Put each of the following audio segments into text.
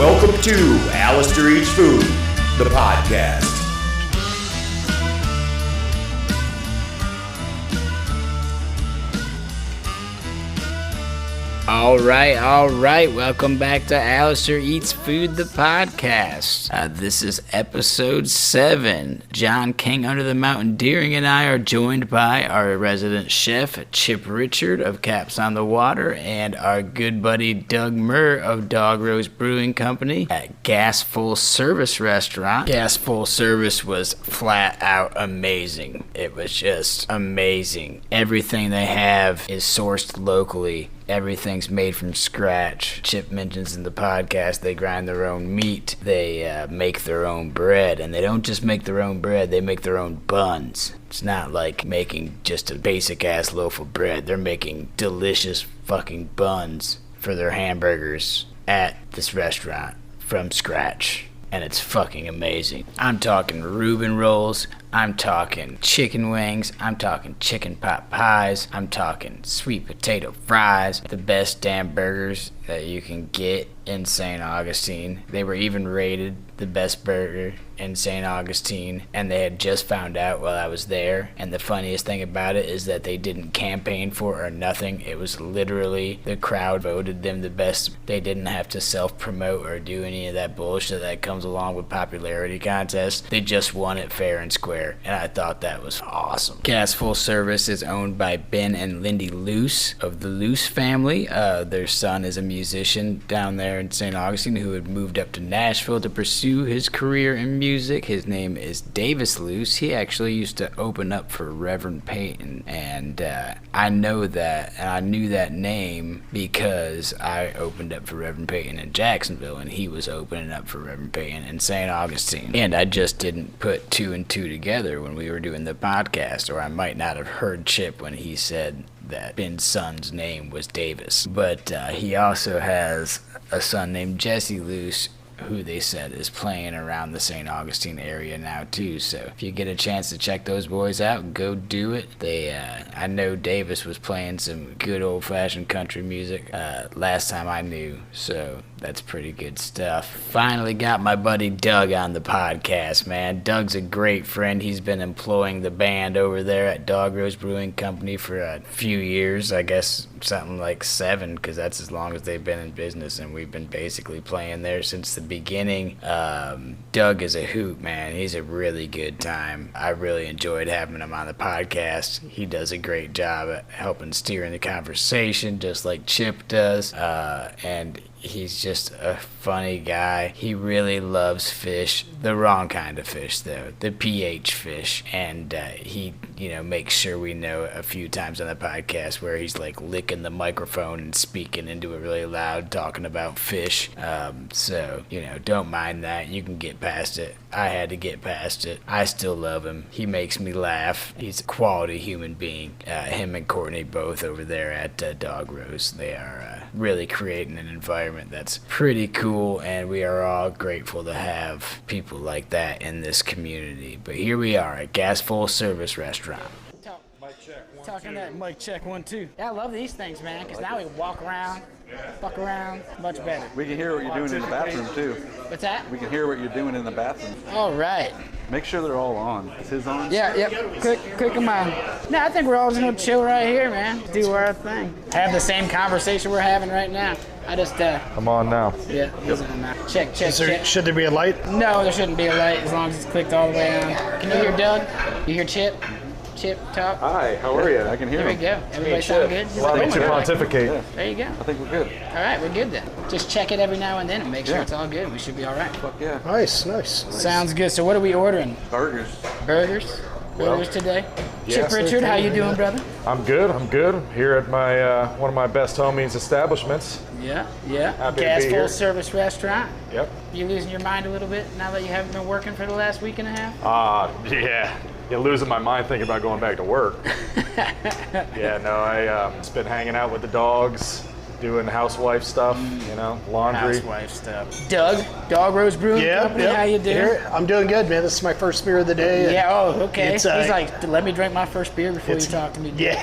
Welcome to Alastair Eats Food, the podcast. All right. Welcome back to Alastair Eats Food, the podcast. This is episode 7. John King Under the Mountain Deering and I are joined by our resident chef, Chip Richard of Caps on the Water, and our good buddy, Doug Murr of Dog Rose Brewing Company at Gas Full Service Restaurant. Gas Full Service was flat out amazing. It was just amazing. Everything they have is sourced locally. Everything's made from scratch. Chip mentions in the podcast they grind their own meat. They make their own bread. And they don't just make their own bread, they make their own buns. It's not like making just a basic-ass loaf of bread. They're making delicious fucking buns for their hamburgers at this restaurant from scratch. And it's fucking amazing. I'm talking Reuben rolls, I'm talking chicken wings, I'm talking chicken pot pies, I'm talking sweet potato fries, the best damn burgers that you can get in St. Augustine. They were even rated the best burger in St. Augustine, and they had just found out while I was there. And the funniest thing about it is that they didn't campaign for it or nothing. It was literally the crowd voted them the best. They didn't have to self-promote or do any of that bullshit that comes along with popularity contests. They just won it fair and square, and I thought that was awesome. Gas Full Service is owned by Ben and Lindy Luce of the Luce family. Their son is a musician down there in St. Augustine who had moved up to Nashville to pursue his career in music. His name is Davis Luce. He actually used to open up for Reverend Peyton, and I know that, and I knew that name because I opened up for Reverend Peyton in Jacksonville, and he was opening up for Reverend Peyton in St. Augustine. And I just didn't put two and two together when we were doing the podcast, or I might not have heard Chip when he said that Ben's son's name was Davis. But he also has a son named Jesse Luce, who they said is playing around the St. Augustine area now too. So if you get a chance to check those boys out, go do it. I know Davis was playing some good old-fashioned country music last time I knew, so that's pretty good stuff. Finally got my buddy Doug on the podcast, man. Doug's a great friend. He's been employing the band over there at Dog Rose Brewing Company for a few years, I guess something like 7, because that's as long as they've been in business, and we've been basically playing there since the beginning. Doug is a hoot, man. He's a really good time. I really enjoyed having him on the podcast. He does a great job at helping steering the conversation, just like Chip does, and he's just a funny guy. He really loves fish, the wrong kind of fish though, the pH fish, and he makes sure we know a few times on the podcast where he's like licking the microphone and speaking into it really loud, talking about fish. So don't mind that. You can get past it. I had to get past it. I still love him. He makes me laugh. He's a quality human being. Him and Courtney both over there at Dog Rose, they are really creating an environment that's pretty cool, and we are all grateful to have people like that in this community. But here we are at Gas Full Service Restaurant. Talking that mic check 1 2. Yeah, I love these things, man, because now we can walk around, fuck around, much better. We can hear what you're doing in the bathroom too. What's that? We can hear what you're doing in the bathroom. All right. Make sure they're all on. Is his on? Yeah, yep. Click them on. No, I think we're all just gonna chill right here, man. Do our thing. Have the same conversation we're having right now. I just I'm on now. Yeah, he's on now. Check. Should there be a light? No, there shouldn't be a light as long as it's clicked all the way on. Can you hear Doug? You hear Chip? Chip, talk. Hi, how are you? I can hear him. There we go. Everybody sound good? Let you pontificate. Yeah. There you go. I think we're good. All right, we're good then. Just check it every now and then and make sure it's all good. We should be all right. Fuck yeah. Nice. Sounds good. So what are we ordering? Burgers. Burgers today. Chip Richard, how you doing, brother? I'm good. Here at my one of my best homies' establishments. Yeah. Happy Gas to be Full here. Service Restaurant. Yep. You losing your mind a little bit now that you haven't been working for the last week and a half? Yeah. You're losing my mind thinking about going back to work. Yeah, no, I just been hanging out with the dogs, doing housewife stuff, laundry. Housewife stuff. Doug, Dog Rose Brewing Company, how you doing? I'm doing good, man. This is my first beer of the day. Yeah, okay. He's like, let me drink my first beer before you talk to me. Yeah,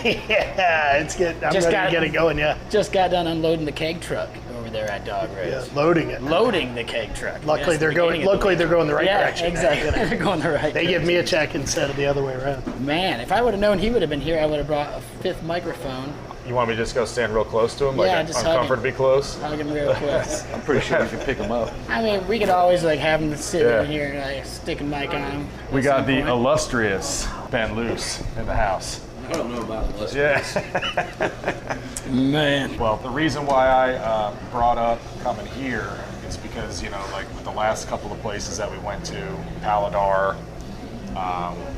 it's good. I'm ready to get it going, yeah. Just got done unloading the keg truck over there at Dog Race. Yeah, loading it. Loading the keg truck. Luckily, Yes, they're going. Luckily, they're going the right yeah, direction. exactly. They're going the right. They give me a check instead of the other way around. Man, if I would have known he would have been here, I would have brought a fifth microphone. You want me to just go stand real close to him? Yeah, Like just hug him. uncomfortably close? Hug him real close. I'm pretty sure we can pick them up. I mean, we could always like have him sit Yeah. in here and like stick a mic on him. We at got some the point. illustrious Ben Luce in the house. I don't know about Alastair. Yeah. Man. Well, the reason why I brought up coming here is because, you know, like with the last couple of places that we went to, Paladar,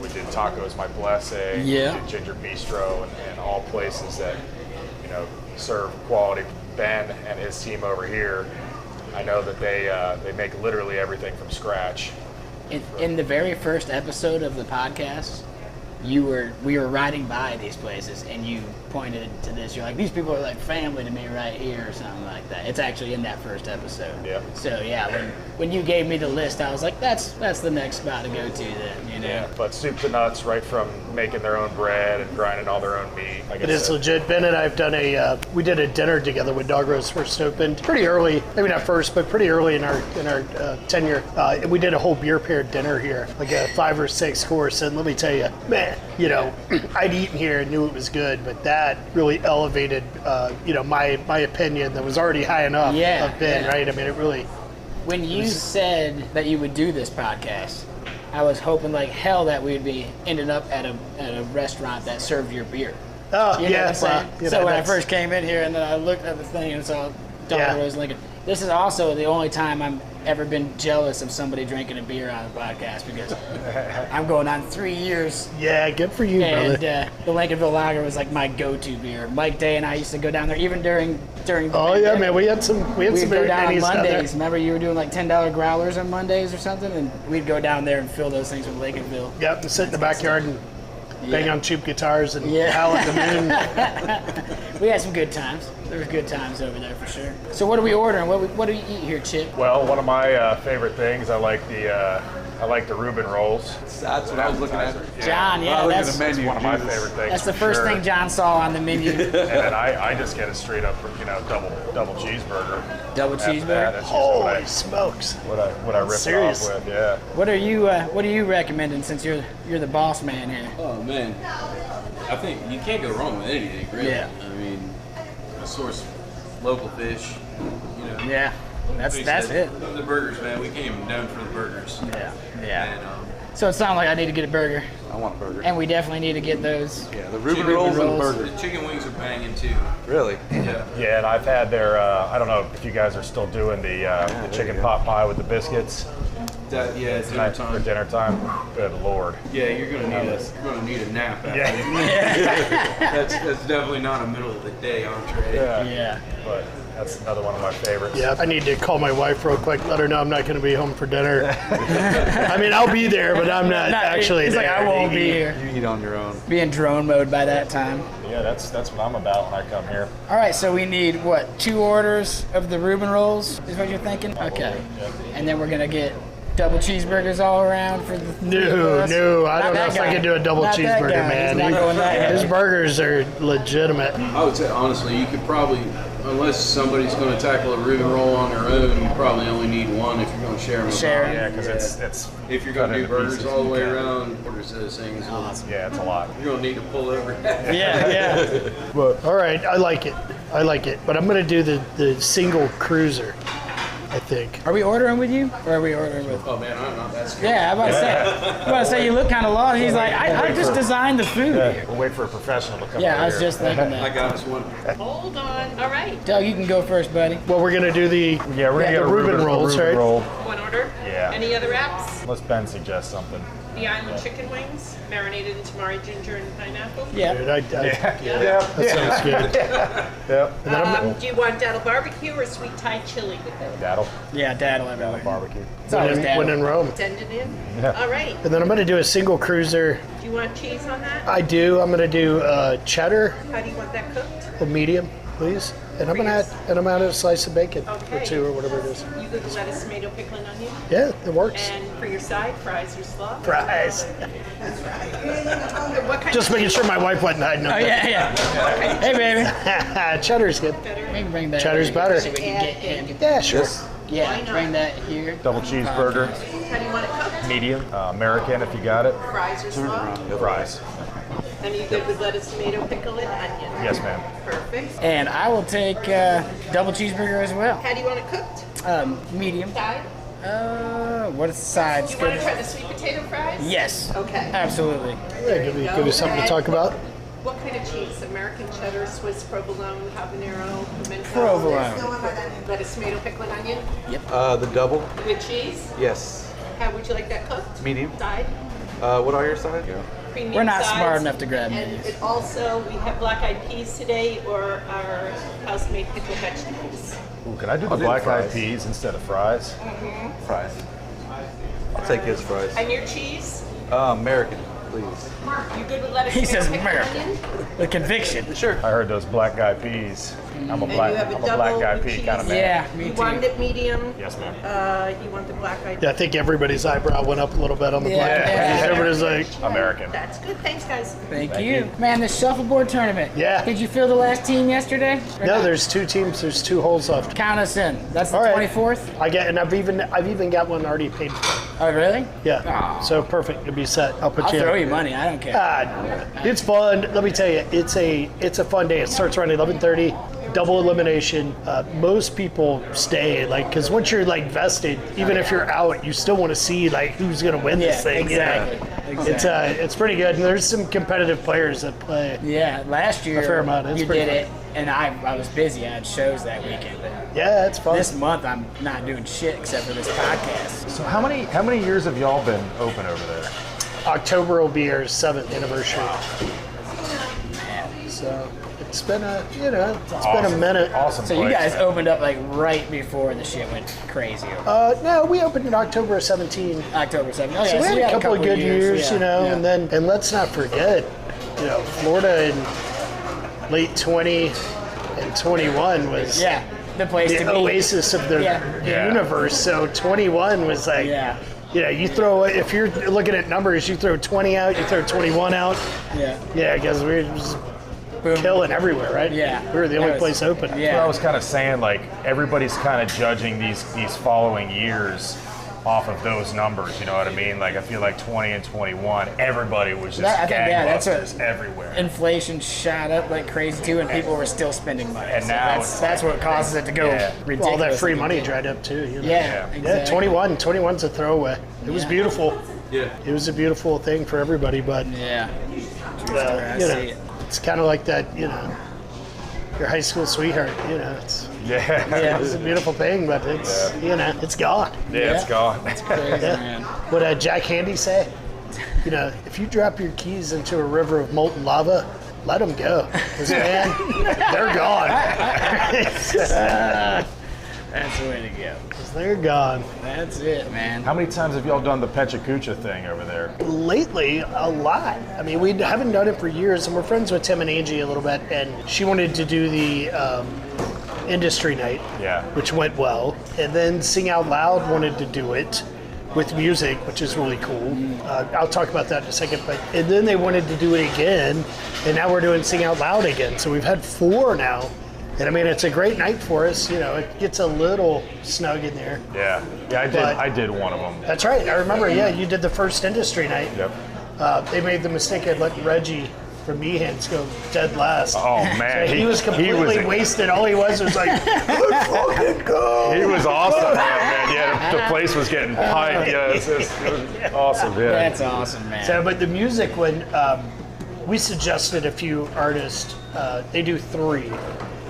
we did Tacos My Blessing, Yeah. we did Ginger Bistro, and all places that, you know, serve quality. Ben and his team over here, I know that they make literally everything from scratch. In the very first episode of the podcast, we were riding by these places and you pointed to this. You're like, these people are like family to me right here or something like that. It's actually in that first episode. Yeah. So yeah, when you gave me the list, I was like, that's the next spot to go to then, you know. Yeah, but soup to nuts, right from making their own bread and grinding all their own meat. Like It I is said. legit. Ben and I have done we did a dinner together when Dog Roast first opened. Pretty early, maybe not first, but pretty early in our tenure. We did a whole beer paired dinner here, like a 5 or 6 course. And let me tell you, man, you know, I'd eaten here and knew it was good, but that really elevated, you know, my opinion that was already high enough Yeah, of Ben, yeah. right? I mean, it really. When you said that you would do this podcast, I was hoping like hell that we would be ending up at a restaurant that served your beer. Oh, You know yeah. what I'm saying? well, you So know, when I that's- first came in here and then I looked at the thing and saw Dog Yeah. Rose Lincoln. This is also the only time I'm ever been jealous of somebody drinking a beer on a podcast because I'm going on 3 years Yeah, good for you, and brother. the Lincolnville Lager was like my go-to beer. Mike Day and I used to go down there even during the Oh yeah, pandemic. man, we had some We'd some go very down on pennies down there. Mondays. Remember you were doing like $10 growlers on Mondays or something, and we'd go down there and fill those things with Lincolnville. Yep, and sit in the backyard and bang Yeah. on cheap guitars and Yeah. howl at the moon. We had some good times. There was good times over there for sure. So what are we ordering? What do we eat here, Chip? Well, one of my favorite things, I like the Reuben rolls. That's what I was looking at. John, yeah, When I look at that's, the menu, One of my Jesus. favorite things. that's the for first sure. thing John saw on the menu. And then I just get a straight up, you know, double cheeseburger. Double After cheeseburger? that, that's usually Holy smokes! what I rip Serious? it off with. Yeah. What are you recommending since you're the boss man here? Oh man, I think you can't go wrong with anything, really. Yeah. I mean, I source local fish. You know. Yeah, that's it. The burgers, man. We came down for the burgers. Yeah. And So it sounds like I need to get a burger, I want a burger. and we definitely need to get those. Yeah, the Reuben Chicken rolls and the rolls. burger. the chicken wings are banging too. Really? Yeah. Yeah, and I've had their. I don't know if you guys are still doing the chicken pot pie with the biscuits. It's dinner For time. dinner time. Good lord. Yeah, you're gonna need a nap. After. Yeah. That's definitely not a middle of the day entree. Yeah. But that's another one of my favorites. Yeah, I need to call my wife real quick, let her know I'm not going to be home for dinner. I mean, I'll be there, but I'm not actually He's there. like, I won't be here. You eat on your own. Be in drone mode by that time. Yeah, that's what I'm about when I come here. All right, so we need, 2 orders of the Reuben rolls is what you're thinking? Okay. And then we're going to get double cheeseburgers all around for the No, I don't know if I can do a double Not that cheeseburger, guy. man. He's not going that His heavy. burgers are legitimate. I would say honestly, you could probably, unless somebody's going to tackle a Reuben roll on their own, you probably only need one if you're going to share them. with Share 'em. them. Yeah, because it's If you're going cut to do into burgers pieces. all the way Yeah. around, orders those things. Yeah, it's a lot. You're going to need to pull over. Yeah. All right, I like it. But I'm going to do the single cruiser, I think. Are we ordering with you? Or are we ordering with... Oh man, I'm not that scared. Yeah, I'm about to say you look kind of lost. He's like, I just designed the food here. We'll wait for a professional to come Yeah, over I was here. just thinking I that. got us one. Hold on. All right. Doug, you can go first, buddy. Well, we're going to do the Yeah, we're gonna get the a Reuben rolls, Reuben right? roll. One order. Yeah. Any other wraps? Unless Ben suggests something. The island chicken wings, marinated in tamari, ginger, and pineapple. Yeah. Dude, Yeah. that sounds good. Yep. Do you want daddle barbecue or sweet Thai chili with it? Daddle. Yeah, daddle everywhere. Barbecue. It's always When in daddle. Rome. Send it in. Yeah. All right. And then I'm going to do a single cruiser. Do you want cheese on that? I do. I'm going to do cheddar, How do you want that cooked? a medium. please. And I'm gonna add a slice of bacon or Okay. 2 or whatever it is. You good with lettuce, tomato, pickle, and onion? Yeah, it works. And for your side, fries or slaw? Fries. What kind Just of making sure my wife wasn't hiding Oh nothing. yeah. Hey baby. Cheddar's good. We can bring that. Cheddar's over better. So we can get him. Yeah, sure. Yeah, bring that here. Double cheeseburger, How do you want it cooked? medium, American if you got it. Fries or slaw? Fries. And are you good with lettuce, tomato, pickle, and onion? Yes, ma'am. Perfect. And I will take double cheeseburger as well. How do you want it cooked? Medium. Side? What is the sides? You want to try the sweet potato fries? Yes. Okay. Absolutely. Yeah, give me something to talk about. What kind of cheese? American cheddar, Swiss provolone, habanero, pimento? Provolone. Lettuce, tomato, pickle, and onion? The double? With cheese? Yes. How would you like that cooked? Medium. Side? What are your sides? Premium We're not sides. smart enough to grab And menus. it also, we have black-eyed peas today or our house-made pickled vegetables. Ooh, can I do the do black eyed fries. peas instead of fries? Fries. I'll take his fries. And your cheese? American, please. You good with lettuce, He tomato, says pickle, and American. onion? With conviction. Sure. I heard those black eyed peas. I'm a And black you have a eyed double pea cheese? kind of man. Yeah, me You too. wanted it medium? Yes, ma'am. You want the black-eyed Yeah, I think everybody's eyebrow went up a little bit on the black. Yeah. Everybody's like, American. That's good. Thanks, guys. Thank you. Man, the shuffleboard tournament. Yeah. Did you fill the last team yesterday? Or no, not? there's 2 teams. There's 2 holes left. Count us in. That's the All right. 24th. I've even got one already paid for. Oh, really? Yeah. Aw. So perfect. It'll be set. I'll put I'll you throw in. you money. I don't care. It's fun. Let me tell you, it's a fun day. It starts around 11:30. Double elimination. Most people stay, because once you're vested, even if you're out, you still want to see who's gonna win this thing. exactly. It's pretty good. And there's some competitive players that play. Yeah, last year A fair amount. It's you pretty did fun. it, and I was busy. I had shows that weekend. But Yeah, it's fun. this month I'm not doing shit except for this podcast. So how many years have y'all been open over there? October will be our 7th anniversary. So it's been a minute. Awesome. So you place. guys opened up right before the shit went crazy. No, we opened in October of 17. October 7th. Oh, yeah, So we had a couple of good years, yeah. and let's not forget, Florida in late 20 and 21 was Yeah, the place to the be. oasis of the Yeah. universe. So 21 was Yeah. you throw, if you're looking at numbers, you throw 20 out, you throw 21 out. Yeah. Yeah, because we were just Boom. killing everywhere, right? Yeah. We were the That only was- place open. yeah. Well, I was kind of saying everybody's kind of judging these following years off of those numbers. You know what I mean? I feel 20 and 21, everybody was just I think, yeah, that's gangbusters everywhere. Inflation shot up like crazy too, and people were still spending money. And So now that's, it's that's what causes it to go Yeah. ridiculous. All that free money dried up too. Yeah, Yeah. Yeah, 21's a throwaway. It was beautiful. Yeah. It was a beautiful thing for everybody, but Yeah. True story, I you know, see it. it's kind of like that, your high school sweetheart. It's Yeah. it's a beautiful thing, but it's it's gone. Yeah, it's Yeah. gone. Crazy, man. What Jack Handy say? If you drop your keys into a river of molten lava, let them go, 'cause man, they're gone. That's the way to go. They're gone. That's it, man. How many times have y'all done the Pechacucha thing over there? Lately, a lot. I mean, we haven't done it for years, and we're friends with Tim and Angie a little bit, and she wanted to do the industry night, Yeah. which went well, and then Sing Out Loud wanted to do it with music, which is really cool. I'll talk about that in a second, and then they wanted to do it again, and now we're doing Sing Out Loud again, so we've had 4 now. And I mean, it's a great night for us. It gets a little snug in there. Yeah. Yeah, I did one of them. That's right. I remember. Yeah, you did the first industry night. Yep. They made the mistake of letting Reggie from Meehan's go dead last. Oh man, So he was completely wasted. All he was like, let's fucking go. He was awesome, man. Yeah, the place was getting hyped. Yeah, it was awesome. Yeah. That's awesome, man. So, but the music, when we suggested a few artists, they do 3.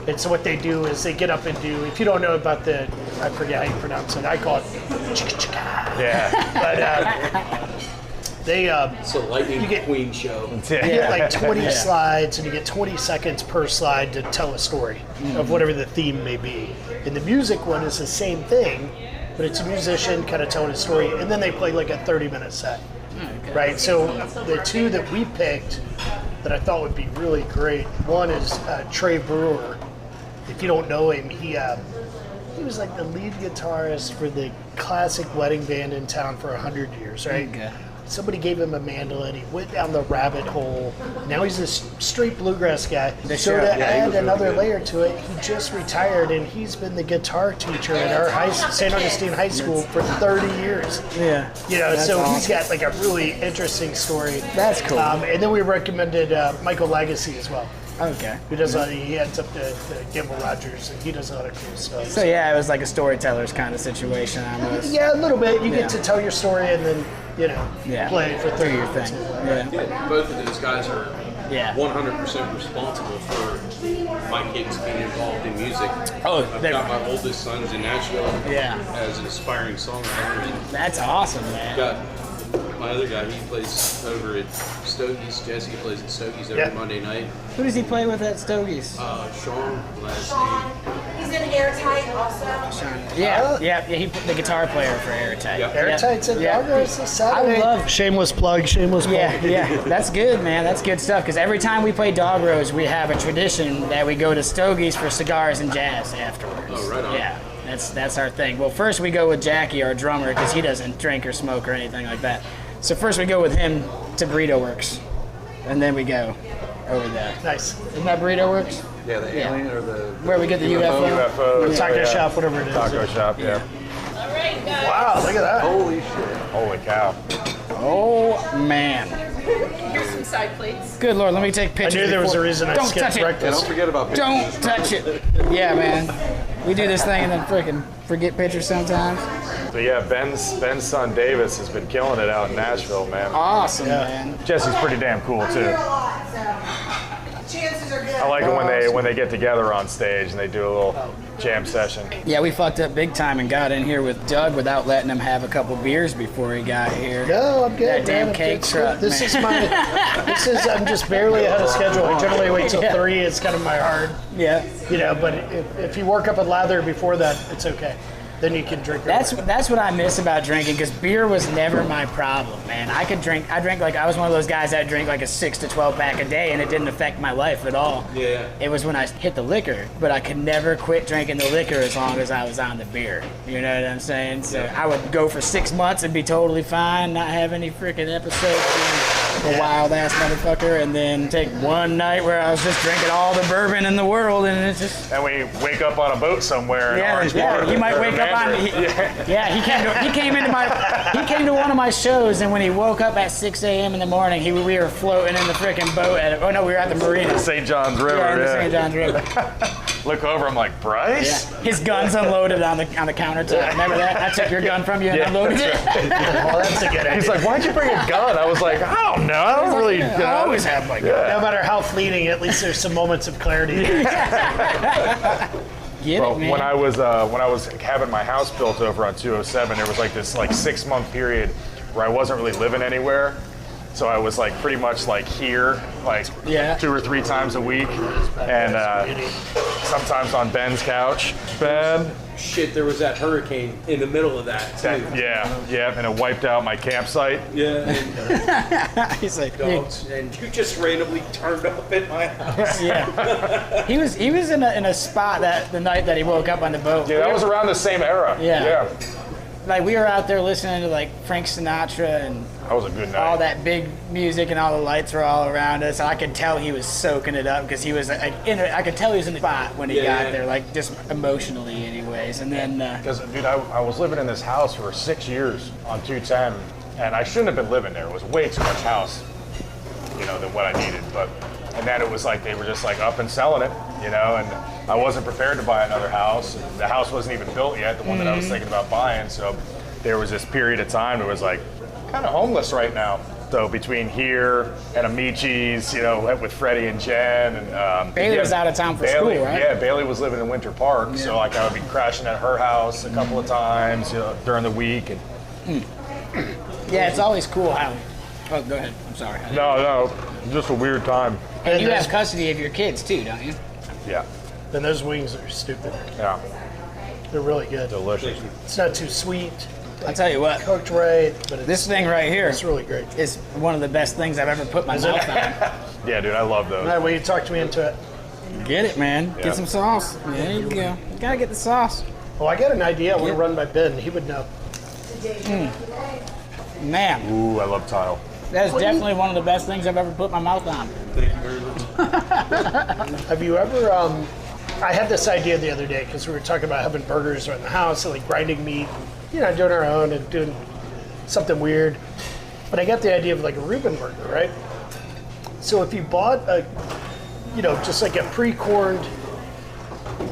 And so what they do is they get up and do, if you don't know about I forget how you pronounce it, I call it chicka chicka. Yeah. But they, It's a Lightning You get- Queen show. you get 20 slides, and you get 20 seconds per slide to tell a story of whatever the theme may be. And the music one is the same thing, but it's a musician kind of telling a story, and then they play a 30-minute set. Right? So the 2 that we picked that I thought would be really great, one is Trey Brewer, if you don't know him, he was like the lead guitarist for the classic wedding band in town for 100 years, right? Okay. Somebody gave him a mandolin. He went down the rabbit hole. Now he's this straight bluegrass guy. So to add another layer to it, he just retired, and he's been the guitar teacher at our St. Augustine High School for 30 years. Yeah. So awesome. he's got like a really interesting story. That's cool. And then we recommended Michael Legacy as well. Okay. Who does he heads up to Gamble Rogers, and he does a lot of cool stuff. So yeah, it was like a storyteller's kind of situation almost. Yeah, a little bit. You get to tell your story and then, play it for 30 your minutes. thing. Yeah. Yeah, both of those guys are Yeah. 100% responsible for my kids being involved in music. Oh, I've got my oldest son's in Nashville as an aspiring songwriter. And That's awesome, man. got my other guy, he plays over at Stogies. Jesse plays at Stogies every Monday night. Who does he play with at Stogies? Sean, last name. He's in Airtight also. Yeah, he the guitar player for Airtight. Yep. Airtight's at Doggers this Saturday. I love Shameless plug. Yeah, that's good, man. That's good stuff. Because every time we play Dog Rose, we have a tradition that we go to Stogies for cigars and jazz afterwards. Oh, right on. Yeah, that's our thing. Well, first we go with Jackie, our drummer, because he doesn't drink or smoke or anything like that. So first we go with him to Burrito Works, and then we go over there. Nice. Isn't that Burrito Works? Yeah, the alien or the... Where we get the UFO? UFO. Taco shop, whatever it is. Taco shop, yeah. All right, guys. Wow, look at that. Holy shit. Holy cow. Oh man! Here's some side plates. Good Lord, let me take I pictures. knew there was a before- reason I Don't skipped touch it. Yeah, breakfast. don't forget about pictures. Don't touch it. Yeah, man. We do this thing and then freaking forget pictures sometimes. But yeah, Ben's son Davis has been killing it out in Nashville, man. Awesome, man. Jesse's pretty damn cool too. Chances are good. I like it when they get together on stage and they do a little jam session. Yeah, we fucked up big time and got in here with Doug without letting him have a couple beers before he got here. No, I'm good. That damn man. cake It's- truck, This man. I'm just barely ahead of schedule. I generally wait till Yeah. 3. It's kind of my hard, Yeah. but if you work up a lather before that, it's okay. Then you can drink. That's what I miss about drinking, because beer was never my problem, man. I drank like I was one of those guys that drank like a 6 to 12 pack a day, and it didn't affect my life at all. Yeah. It was when I hit the liquor, but I could never quit drinking the liquor as long as I was on the beer. You know what I'm saying? So I would go for 6 months and be totally fine, not have any freaking episodes, being a wild ass motherfucker, and then take one night where I was just drinking all the bourbon in the world, and it's just. And we wake up on a boat somewhere in Orange Park. He might or wake up on. Mandarin. He came to one of my shows, and when he woke up at 6 a.m. in the morning, we were floating in the freaking boat. We were at the marina. St. John's River. Yeah, in the yeah. St. John's River. Look over, I'm like, Bryce? Yeah. His gun's unloaded on the countertop. Remember that? I took your gun from you and Yeah, unloaded it. Well, that's a good idea. He's like, why'd you bring a gun? I was like, I don't know. I don't really. I always have my gun. No matter how fleeting, at least there's some moments of clarity. Get Well, it, man. when I was having my house built over on 207, there was like this 6-month period where I wasn't really living anywhere. So I was like pretty much like here, like 2 or 3 times a week, and sometimes on Ben's couch. Ben. Shit, there was that hurricane in the middle of that, too. Yeah, and it wiped out my campsite. Yeah, and He's like, dogs, and you just randomly turned up at my house. yeah. He was in a spot that the night that he woke up on the boat. Yeah, that was around the same era. Yeah. Like we were out there listening to like Frank Sinatra and That was a good night. all that big music, and all the lights were all around us. I could tell he was soaking it up, because he was like I could tell he was in the spot when he got there, like just emotionally, anyways. And then Because, dude, I was living in this house for 6 years on 210, and I shouldn't have been living there. It was way too much house, than what I needed. And then it was like they were just like up and selling it, and I wasn't prepared to buy another house. The house wasn't even built yet, the one that I was thinking about buying. So there was this period of time it was like kind of homeless right now. So between here and Amici's, with Freddie and Jen, and Bailey was out of town for school, right? Yeah, Bailey was living in Winter Park, so like I would be crashing at her house a couple of times during the week. And yeah, it's always cool how. Oh, go ahead. I'm sorry. no, just a weird time. And you have custody of your kids too, don't you? Yeah, And those wings are stupid. yeah, They're really good. delicious. It's not too sweet, I'll tell you what. cooked right, but This thing right here it's really great. is one of the best things I've ever put my mouth on. Yeah, dude, I love those. All right, will you talk to me into it? Get it, man. Yeah. Get some sauce. There you go. You gotta get the sauce. Oh, I got an idea. I want to run by Ben. He would know. Man, Ooh, I love tile. that is definitely one of the best things I've ever put my mouth on. Thank you very much. Have you ever? I had this idea the other day because we were talking about having burgers around the house and like grinding meat, doing our own and doing something weird. But I got the idea of like a Reuben burger, right? So if you bought just like a pre-corned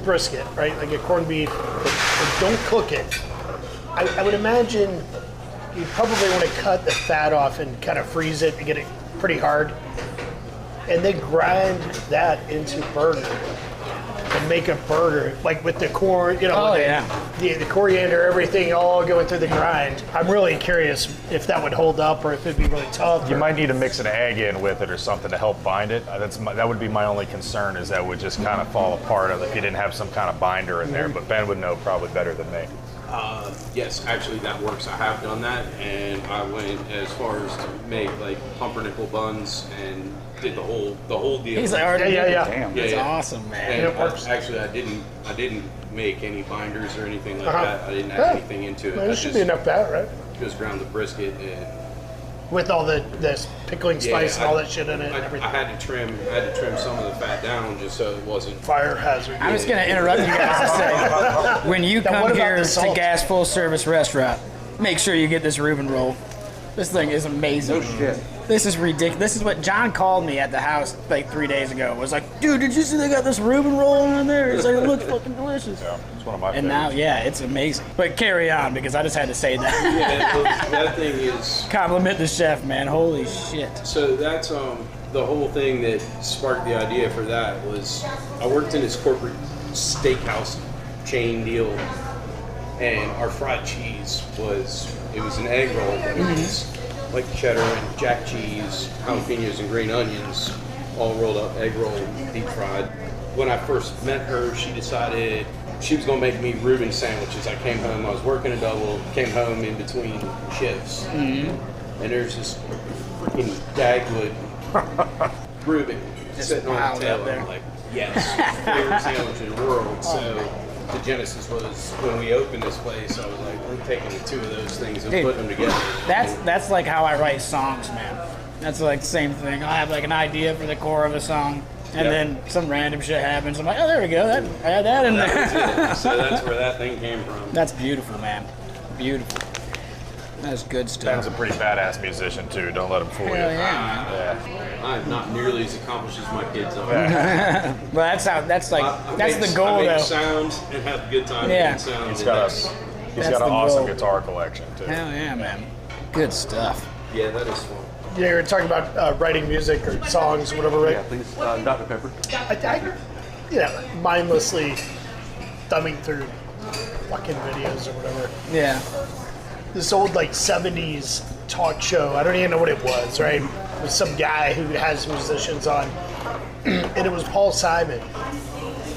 brisket, right? Like a corned beef, but don't cook it. I would imagine you'd probably want to cut the fat off and kind of freeze it to get it pretty hard. And then grind that into burger and make a burger, like with the corn, the coriander, everything all going through the grind. I'm really curious if that would hold up or if it'd be really tough. You might need to mix an egg in with it or something to help bind it. That would be my only concern, is that would just kind of fall apart if you didn't have some kind of binder in there. But Ben would know probably better than me. Yes, actually that works. I have done that, and I went as far as to make like pumpernickel buns and did the whole deal. He's like, already Damn. That's awesome, man. And it works. actually, I didn't make any binders or anything like that. I didn't add anything into it. There should be enough fat, right? Just ground the brisket and With all the pickling spice and all that shit in it and everything. I had to trim some of the fat down just so it wasn't. Fire hazard. I'm just gonna interrupt you guys to say, when you Now, what come about here the to salt? Gas Full Service Restaurant, make sure you get this Reuben roll. This thing is amazing. No shit. This is ridiculous. This is what John called me at the house like 3 days ago. Was like, dude, did you see they got this Reuben roll on there? It's like, it looks fucking delicious. Yeah, it's one of my And favorites. now, it's amazing. But carry on, because I just had to say that. Yeah, that thing is. Compliment the chef, man. Holy shit. So that's the whole thing that sparked the idea for that was I worked in this corporate steakhouse chain deal, and our fried cheese was an egg roll, but it was like cheddar and jack cheese, jalapenos and green onions, all rolled up, egg roll, deep fried. When I first met her, she decided she was gonna make me Reuben sandwiches. I came home, I was working a double, came home in between shifts, and there's this freaking Dagwood Reuben sitting on piled the up tail. there. I'm like, yes, favorite sandwich in the world. So the genesis was when we opened this place, I was like, we're taking the two of those things and Dude, putting them together. That's like how I write songs, man. That's like the same thing. I have like an idea for the core of a song, and Yep. then some random shit happens. I'm like, oh, there we go. I had that in there. So that's where that thing came from. That's beautiful, man. Beautiful. That's good stuff. Ben's a pretty badass musician too. Don't let him fool you. Hell yeah, man. Yeah. I'm not nearly as accomplished as my kids are. Well, that's the goal, I make though. sound and have a good time Yeah. making sound. He's and got that's- he's That's got an the awesome goal. guitar collection too. Hell yeah, man. Good stuff. Yeah, that is fun. You were talking about writing music or songs, whatever, right? Yeah, please. Dr. Pepper. I mindlessly thumbing through fucking videos or whatever. Yeah. This old like 70s talk show. I don't even know what it was, right? It was some guy who has musicians on, and it was Paul Simon.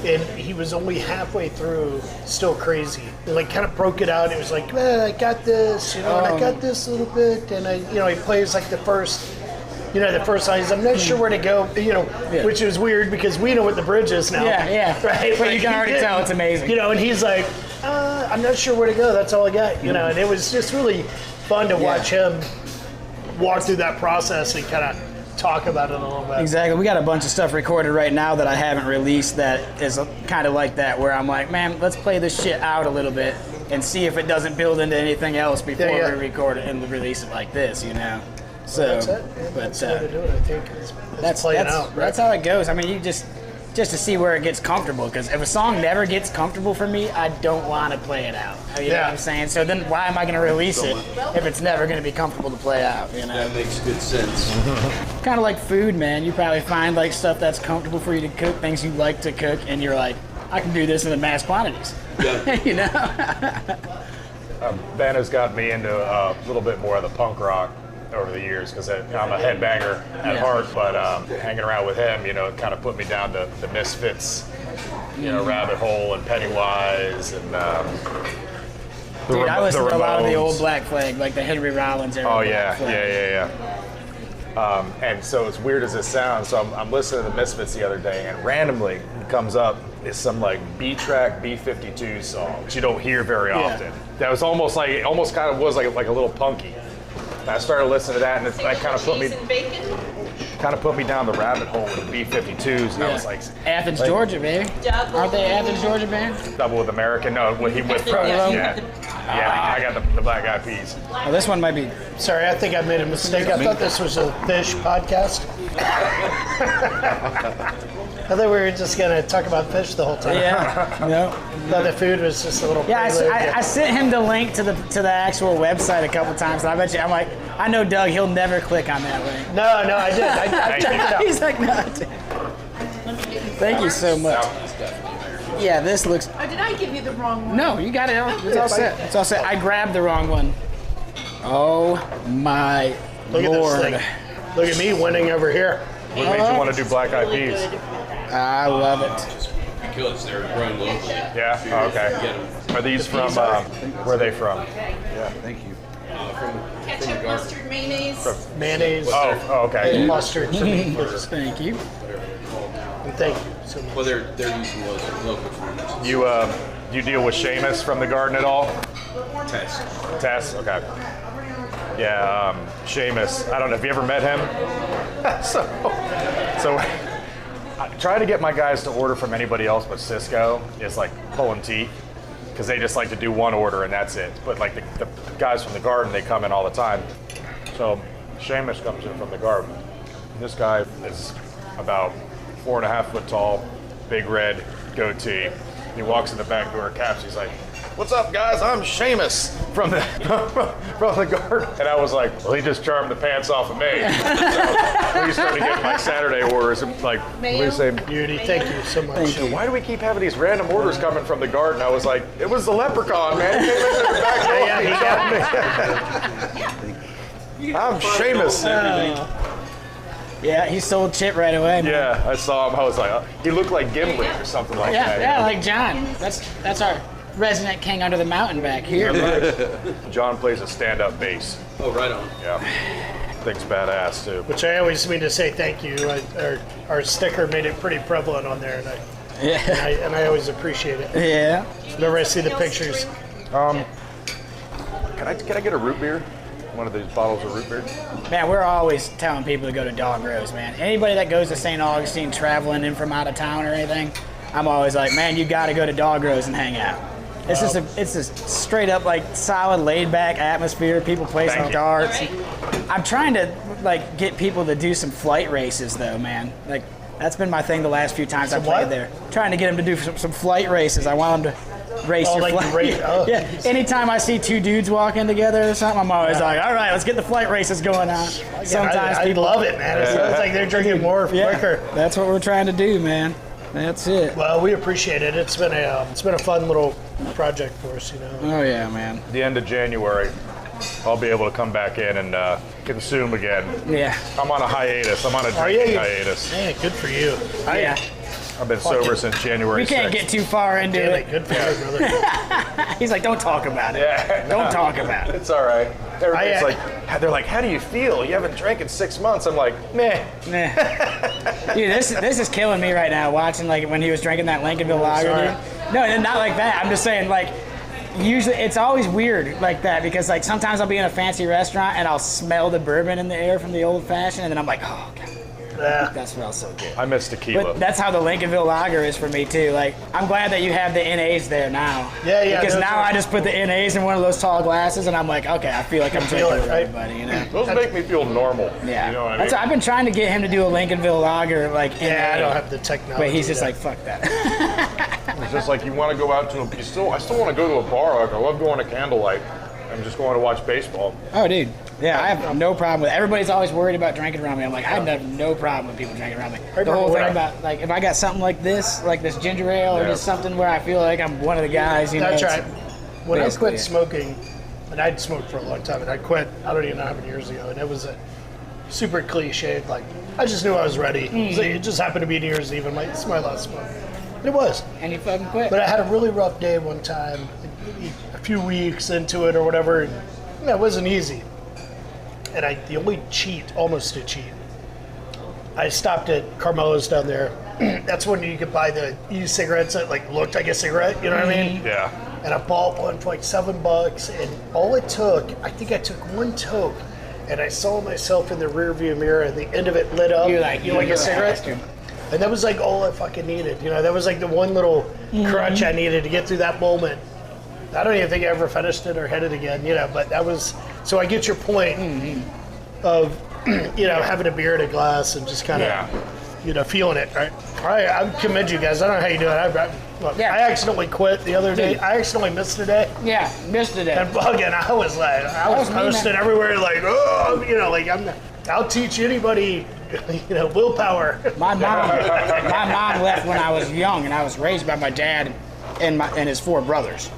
And he was only halfway through Still Crazy. He like kind of broke it out. It was like, I got this, and I got this a little bit. And he plays like the first line. He's, I'm not sure where to go, which is weird because we know what the bridge is now. Yeah. Right? But Like, you can he already didn't. tell it's amazing. And he's like, I'm not sure where to go. That's all I got. And it was just really fun to watch him walk through that process and kind of talk about it a little bit. Exactly. We got a bunch of stuff recorded right now that I haven't released that is kind of like that, where I'm like, man, let's play this shit out a little bit and see if it doesn't build into anything else before Yeah. we record it and release it like this, So, That's it. Yeah, that's the way to do it, I think. It's playing out. Right? That's how it goes. I mean, you just to see where it gets comfortable, because if a song never gets comfortable for me, I don't want to play it out. You know what I'm saying? So then why am I going to release it if it's never going to be comfortable to play out, That makes good sense. Kind of like food, man. You probably find like stuff that's comfortable for you to cook, things you like to cook, and you're like, I can do this in the mass quantities. Yeah. Ben has got me into a little bit more of the punk rock over the years because I'm a headbanger at heart, but hanging around with him, it kind of put me down to the Misfits, Rabbit Hole and Pennywise and Dude, I listen to a lot of the Ramones. old Black Flag, like the Henry Rollins era. Oh Black yeah, Flag. yeah. And so as weird as this sounds, so I'm listening to the Misfits the other day, and randomly it comes up is some like B-track B-52 song that you don't hear very often. That was almost kind of was like a little punky. And I started listening to that, and that kind of put me down the rabbit hole with the B-52s, and I was like, Athens, Georgia, baby. Aren't they Athens, Georgia band? Double with American. No, what he with from? Yeah, I got the Black Eyed Peas. Oh, this one might be. Sorry, I think I made a mistake. I thought this was a Phish podcast. I thought we were just going to talk about Phish the whole time. Yeah. No. Thought the food was just a little. Yeah, I sent him the link to the actual website a couple times, and I bet you, I'm like, I know Doug, he'll never click on that link. No, I did. I checked it out. He's like, no. Thank you so much. Yeah, this looks. Oh, did I give you the wrong one? No, you got it. It's all set. It's all set. I grabbed the wrong one. Oh my Look Lord. at this thing. Look at me winning over here. What made you want to do Black Eyed Peas? I love it. Because they're grown locally. Yeah? Oh, okay. Get 'em. Are these from, where are they from? Yeah, thank you. Ketchup, mustard, mayonnaise. Mayonnaise. Oh, okay. And mustard. Thank you. And thank you so much. Well, they're using local farmers. You deal with Seamus from the garden at all? Tess? Okay. Yeah, Seamus. I don't know. Have you ever met him? so trying to get my guys to order from anybody else but Cisco is like pulling teeth, because they just like to do one order and that's it. But like the guys from the garden, they come in all the time. So Seamus comes in from the garden. This guy is about 4.5 foot tall, big red goatee. He walks in the back door, caps. He's like, "What's up, guys? I'm Seamus from the garden." And I was like, "Well, he just charmed the pants off of me." So we started getting like Saturday orders, and like, we say, Beauty, thank you so much. "Why do we keep having these random orders coming from the garden?" I was like, "It was the leprechaun, man. He came in the back door. I'm Seamus." Yeah, he sold Chip right away, man. Yeah, I saw him. I was like, he looked like Gimli or something like that. Yeah, like John. That's our resident king under the mountain back here. John plays a stand-up bass. Oh, right on. Yeah, thing's badass too. Which I always mean to say thank you. Our sticker made it pretty prevalent on there, and I always appreciate it. Yeah. Whenever I see the pictures. Can I get a root beer? One of these bottles of root beer? Man, we're always telling people to go to Dog Rose, man. Anybody that goes to St. Augustine traveling in from out of town or anything, I'm always like, man, you got to go to Dog Rose and hang out. It's it's a straight up like solid laid back atmosphere. People play some darts. I'm trying to like get people to do some flight races though, man. Like that's been my thing the last few times I played there. Trying to get them to do some flight races. I want them to race your flight. Yeah. Anytime I see two dudes walking together or something, I'm always like, all right, let's get the flight races going on. Sometimes I people love it, man. It sounds like they're drinking more quicker. That's what we're trying to do, man. That's it. Well, we appreciate it. It's been a fun little project for us, you know. Oh yeah, man. The end of January, I'll be able to come back in and consume again. Yeah. I'm on a hiatus. I'm on a drinking hiatus. Yeah, good for you. Yeah. I've been sober since January 6th. We can't get too far into it. Good for you, brother. He's like, don't talk about it. Yeah, Don't talk about it. It's all right. Everybody's they're like, how do you feel? You haven't drank in 6 months. I'm like, meh. Nah. Dude, this is killing me right now. Watching like when he was drinking that Lincolnville lager. Dude. No, not like that. I'm just saying like. Usually, it's always weird like that because like sometimes I'll be in a fancy restaurant and I'll smell the bourbon in the air from the old fashioned, and then I'm like, oh god. That smells so good. I miss tequila. But that's how the Lincolnville Lager is for me too. Like, I'm glad that you have the NAs there now. Yeah. Because now I just put the NAs in one of those tall glasses, and I'm like, okay, I feel like I'm drinking with everybody. You know. Those make me feel normal. Yeah. You know what I mean? I've been trying to get him to do a Lincolnville Lager like. Yeah, I don't have the technology. But he's just like, fuck that. It's just like you want to go out to I still want to go to a bar. Like I love going to Candlelight. I'm just going to watch baseball. Oh, dude. Yeah, I have no problem with it. Everybody's always worried about drinking around me. I'm like, I have no problem with people drinking around me. The whole thing about, like, if I got something like this ginger ale, or just something where I feel like I'm one of the guys, you know. That's right. When I quit smoking, and I'd smoked for a long time, and I quit, I don't even know how many years ago, and it was a super cliched, like, I just knew I was ready. It just happened to be New Year's Eve, and it's my last smoke. And it was. And you fucking quit. But I had a really rough day one time, a few weeks into it or whatever, and it wasn't easy. and the only almost a cheat, I stopped at Carmelo's down there. That's when you could buy the e-cigarettes that like looked like a cigarette, you know what I mean? Yeah. And I bought one for like $7, and all it took, I think I took one toke, and I saw myself in the rearview mirror, and the end of it lit up. You're like a cigarette? And that was like all I fucking needed. You know, that was like the one little crutch I needed to get through that moment. I don't even think I ever finished it or hit it again, you know, but that was, so I get your point of, you know, having a beer in a glass and just kind of, you know, feeling it, right? All right, I commend you guys. I don't know how you do it. I accidentally quit the other day. I accidentally missed a day. Yeah, missed a day. And again, I was like, I was posting everywhere like, oh, you know, like I'll teach anybody, you know, willpower. My mom left when I was young, and I was raised by my dad and his 4 brothers.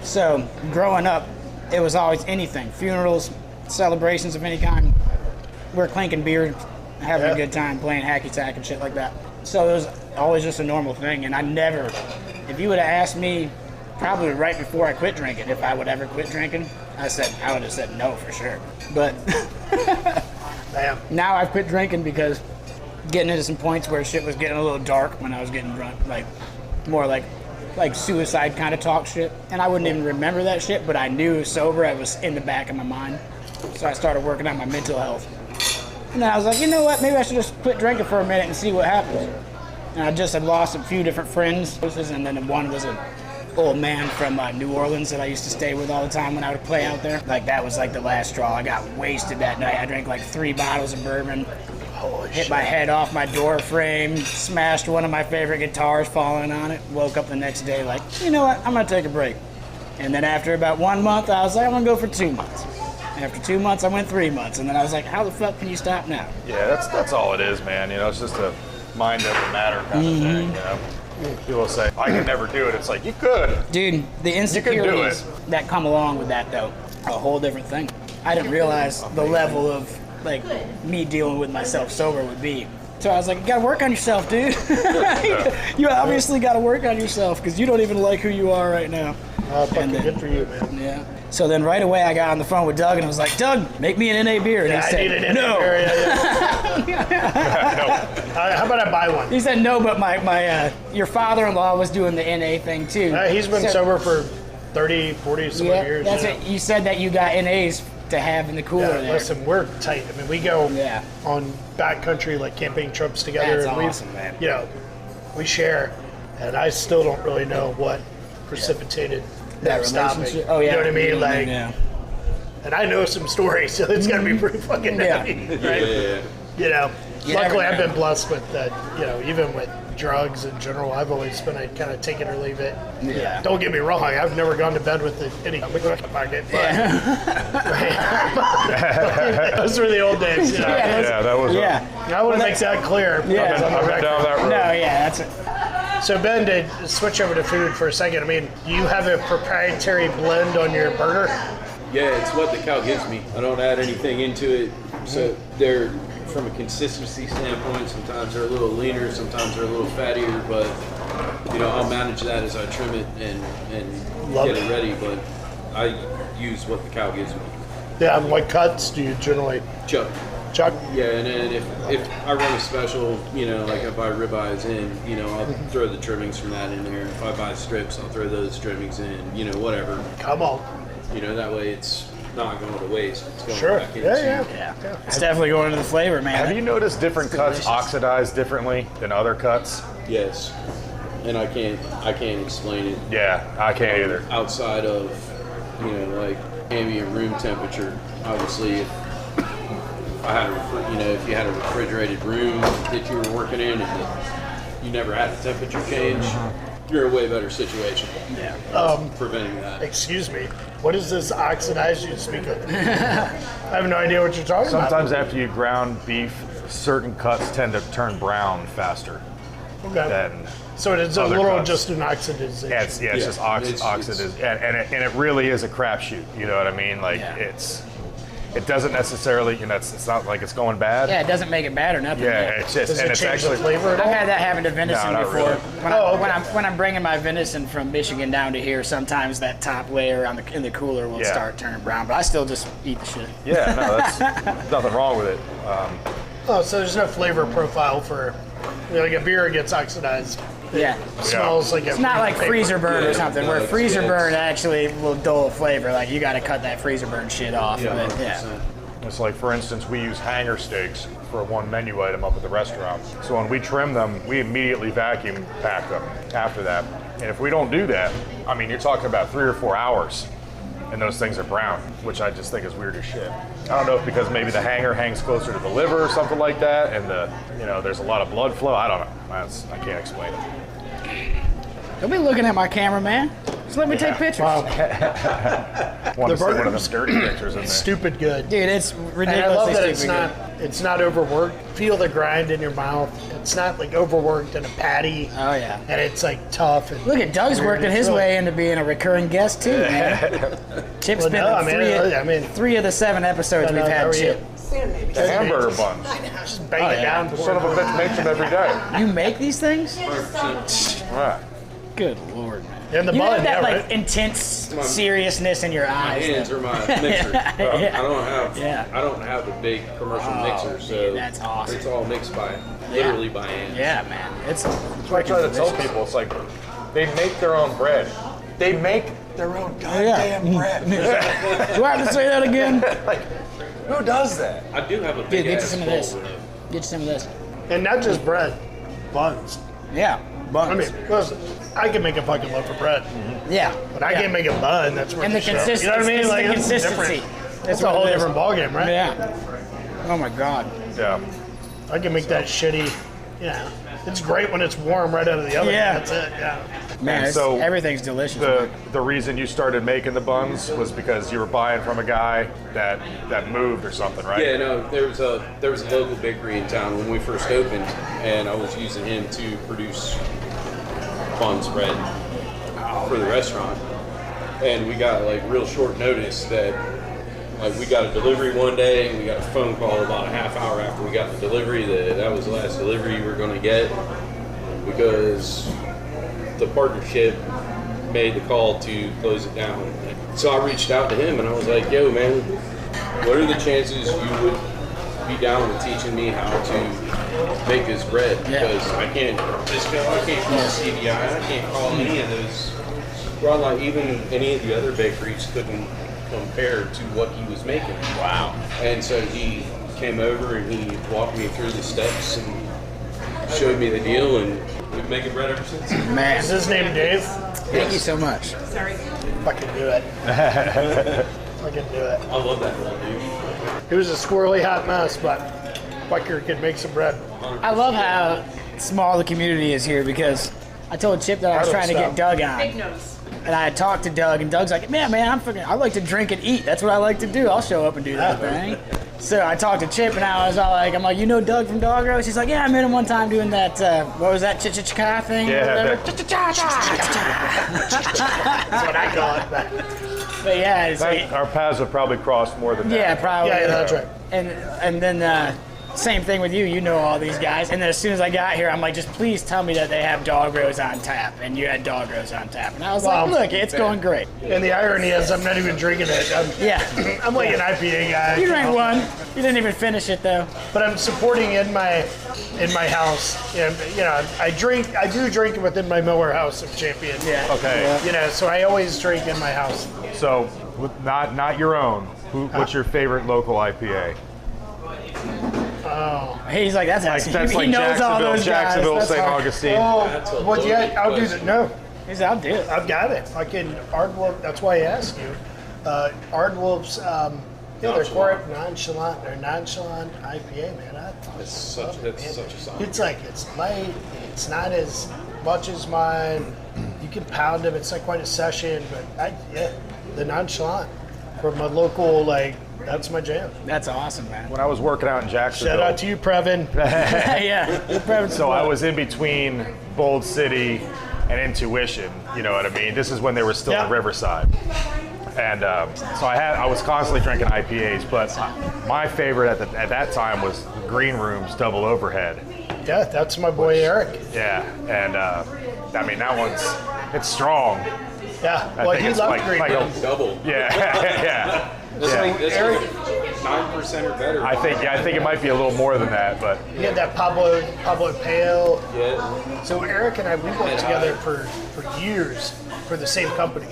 So growing up, it was always anything, funerals, celebrations of any kind. We're clinking beer, having a good time, playing hacky sack and shit like that. So it was always just a normal thing, and I never, if you would have asked me probably right before I quit drinking if I would ever quit drinking, I would have said no for sure. But now I've quit drinking because getting into some points where shit was getting a little dark when I was getting drunk, like more like suicide kind of talk shit. And I wouldn't even remember that shit, but I knew sober, it was in the back of my mind. So I started working on my mental health. And then I was like, you know what, maybe I should just quit drinking for a minute and see what happens. And I just had lost a few different friends, and then one was an old man from New Orleans that I used to stay with all the time when I would play out there. Like, that was like the last straw. I got wasted that night. I drank like 3 bottles of bourbon, hit my head off my door frame, smashed one of my favorite guitars falling on it, woke up the next day like, you know what, I'm gonna take a break. And then after about 1 month, I was like, I'm gonna go for 2 months. After 2 months, I went 3 months, and then I was like, how the fuck can you stop now? Yeah, that's all it is, man. You know, it's just a mind over matter kind of thing, you know? People say, I can never do it. It's like, you could. Dude, the insecurities that come along with that, though, a whole different thing. I didn't realize the level of, like, me dealing with myself sober would be. So I was like, you gotta work on yourself, dude. You obviously gotta work on yourself, because you don't even like who you are right now. Fucking good for you, man. Yeah. So then right away I got on the phone with Doug and I was like, Doug, make me an NA beer. And he said, I need an NA beer. How about I buy one? He said no, but my your father-in-law was doing the NA thing too. He's been sober for 30, 40 some years. That's it. You said that you got NAs to have in the cooler there. Listen, we're tight. I mean, we go on backcountry like camping trips together. That's and awesome, man. You know, we share, and I still don't really know what precipitated that stopping. Oh yeah, you know what I mean? Like, yeah. And I know some stories, so it's got to be pretty fucking heavy, right? Yeah. You know, You luckily never I've know. been blessed with that. You know, even with drugs in general, I've always been a kind of take it or leave it. Yeah. Don't get me wrong, I've never gone to bed with any pocket. Those were the old days. You know? Yeah, that was. I want to make that clear. Yeah. I've been down that road. No, yeah, that's it. So Ben, to switch over to food for a second, I mean, do you have a proprietary blend on your burger? Yeah, it's what the cow gives me. I don't add anything into it. So they're, from a consistency standpoint, sometimes they're a little leaner, sometimes they're a little fattier, but you know, I'll manage that as I trim it and get it ready, but I use what the cow gives me. Yeah, and what cuts do you generally? Chuck. Yeah, and then if I run a special, you know, like if I buy ribeyes in, you know, I'll throw the trimmings from that in there. If I buy strips, I'll throw those trimmings in, you know, whatever. Come on. You know, that way it's not going to waste. It's going back into. Yeah. It's definitely going into the flavor, man. Have you noticed different cuts oxidize differently than other cuts? Yes, and I can't explain it. Yeah, I can't either. Outside of, you know, like ambient room temperature. Obviously, if I had if you had a refrigerated room that you were working in and you never had a temperature change, you're in a way better situation. Yeah. Preventing that. Excuse me. What is this oxidize you speak of? I have no idea what you're talking about. Sometimes after you ground beef, certain cuts tend to turn brown faster than so it's a other little cuts. just an oxidization. Yeah, it's just oxidization, and it really is a crapshoot. You know what I mean? Like it's it doesn't necessarily, it's not like it's going bad. Yeah, it doesn't make it bad or nothing. Yeah, it's just, Does and it it's change the actually flavor at I've all? had that happen to venison not before. really. When I'm bringing my venison from Michigan down to here, sometimes that top layer in the cooler will start turning brown, but I still just eat the shit. Yeah, no, that's nothing wrong with it. Oh, so there's no flavor profile for, like a beer gets oxidized. Yeah. Smells like It's not like freezer burn or something, where no, freezer it's- burn actually will dull flavor. Like, you got to cut that freezer burn shit off. Yeah, But, yeah. 100%. It's like, for instance, we use hanger steaks for one menu item up at the restaurant. So when we trim them, we immediately vacuum pack them after that. And if we don't do that, I mean, you're talking about 3 or 4 hours, and those things are brown, which I just think is weird as shit. I don't know if because maybe the hanger hangs closer to the liver or something like that, and there's a lot of blood flow. I don't know. I can't explain it. Don't be looking at my camera, man. Just let me take pictures. Wow. Want to see one of them burger's dirty pictures in there. Stupid good. Dude, it's And ridiculously I love that it's stupid not overworked. Feel the grind in your mouth. It's not like overworked in a patty. Oh, yeah. And it's like tough. And Look at Doug's weird. working It's his really- way into being a recurring guest too, man. Chip's Well, been no, on three of the 7 episodes No, we've how had are Chip. The hamburger buns. Just bang it down. Son of a bitch makes them every day. You make these things? Right. Good lord, man. And the You bun, have that yeah, like right? intense seriousness in your My eyes. hands though. are my mixer. I don't have the big commercial mixer, so man, that's awesome. it's all mixed literally by hand. Yeah, man. It's That's what I try to tell people. It's like they make their own bread. They make their own goddamn bread. Do I have to say that again? Like, who does that? I do have a Dude, big get you ass some of bowl this. with Get you some of this. And not just bread, buns. Yeah, buns. I mean, listen, I can make a fucking loaf of bread, yeah, but I can't make a bun. That's where And the show. consistency. You know what I mean? Like, the it's consistency. different. That's a whole different ballgame, right? Yeah. Oh my god. Yeah. I can make that shitty. Yeah, it's great when it's warm right out of the oven. Yeah. That's it. Yeah. Man, And it's- so everything's delicious. The reason you started making the buns was because you were buying from a guy that moved or something, right? Yeah, no, there was a local bakery in town when we first opened, and I was using him to produce buns bread for the restaurant. And we got like real short notice that like we got a delivery one day, and we got a phone call about a half hour after we got the delivery that was the last delivery we were going to get, because the partnership made the call to close it down. So I reached out to him and I was like, yo man, what are the chances you would be down with teaching me how to make this bread? Because I can't call CDI, I can't call any of those. Well, like even any of the other bakeries couldn't compare to what he was making. wow. And so he came over and he walked me through the steps and showed me the deal, and we've been making bread ever since. Man, Is his name Dave? thank you so much. Sorry. Fucking do it. Fucking do it. I love that bread, dude. It was a squirrely hot mess, but fucker could make some bread. I love how small the community is here, because I told Chip that I was trying to get Doug Big on. nose. And I talked to Doug, and Doug's like, man, I like to drink and eat. That's what I like to do. I'll show up and do that thing. So I talked to Chip, and I was all like, I'm like, you know Doug from Dog Roast? He's like, yeah, I met him one time doing that, what was that, cha-cha-cha thing? Yeah. That's what I call it. But yeah, it's like, Our paths have probably crossed more than that. yeah, probably. Yeah, that's right. And then same thing with you. You know all these guys. And then as soon as I got here, I'm like, just please tell me that they have Dog Roast on tap. And you had Dog Roast on tap. And I was Wow. like, look, it's going great. And the irony is, I'm not even drinking it. Yeah. I'm like an IPA guy. You drank one. You didn't even finish it though. But I'm supporting in my house. And, you know, I do drink within my Miller House of Champion. Yeah. Okay. You know, so I always drink in my house. So, with not your own, what's your favorite local IPA? He's like, that's Like, actually, that's he like knows all those Jacksonville, guys. That's St. hard. Augustine. That's a Oh, well, yeah, loaded I'll do question. that. No, He said, I'll do it. I've got it. Fucking Ardwolf, that's why I asked you. Ardwolf's, they're quite nonchalant. They're nonchalant IPA, man. It's such a song. It's like, it's light. It's not as much as mine. You can pound them. It's not quite a session, but the nonchalant from a local, like, that's my jam. That's awesome, man. When I was working out in Jacksonville, Shout out to you, Previn. Yeah. so I was in between Bold City and Intuition, you know what I mean? This is when they were still Yeah. in Riverside. And so I was constantly drinking IPAs, but my favorite at that time was Green Room's Double Overhead. Yeah, that's my boy Eric. Yeah, and I mean it's strong. Yeah, I well, think he it's loved Green Room. Double. Yeah, yeah. This Eric- is 9% or better. I think it might be a little more than that, but He had that Pablo Pale. Yeah. So Eric and I, we worked together for years for the same company,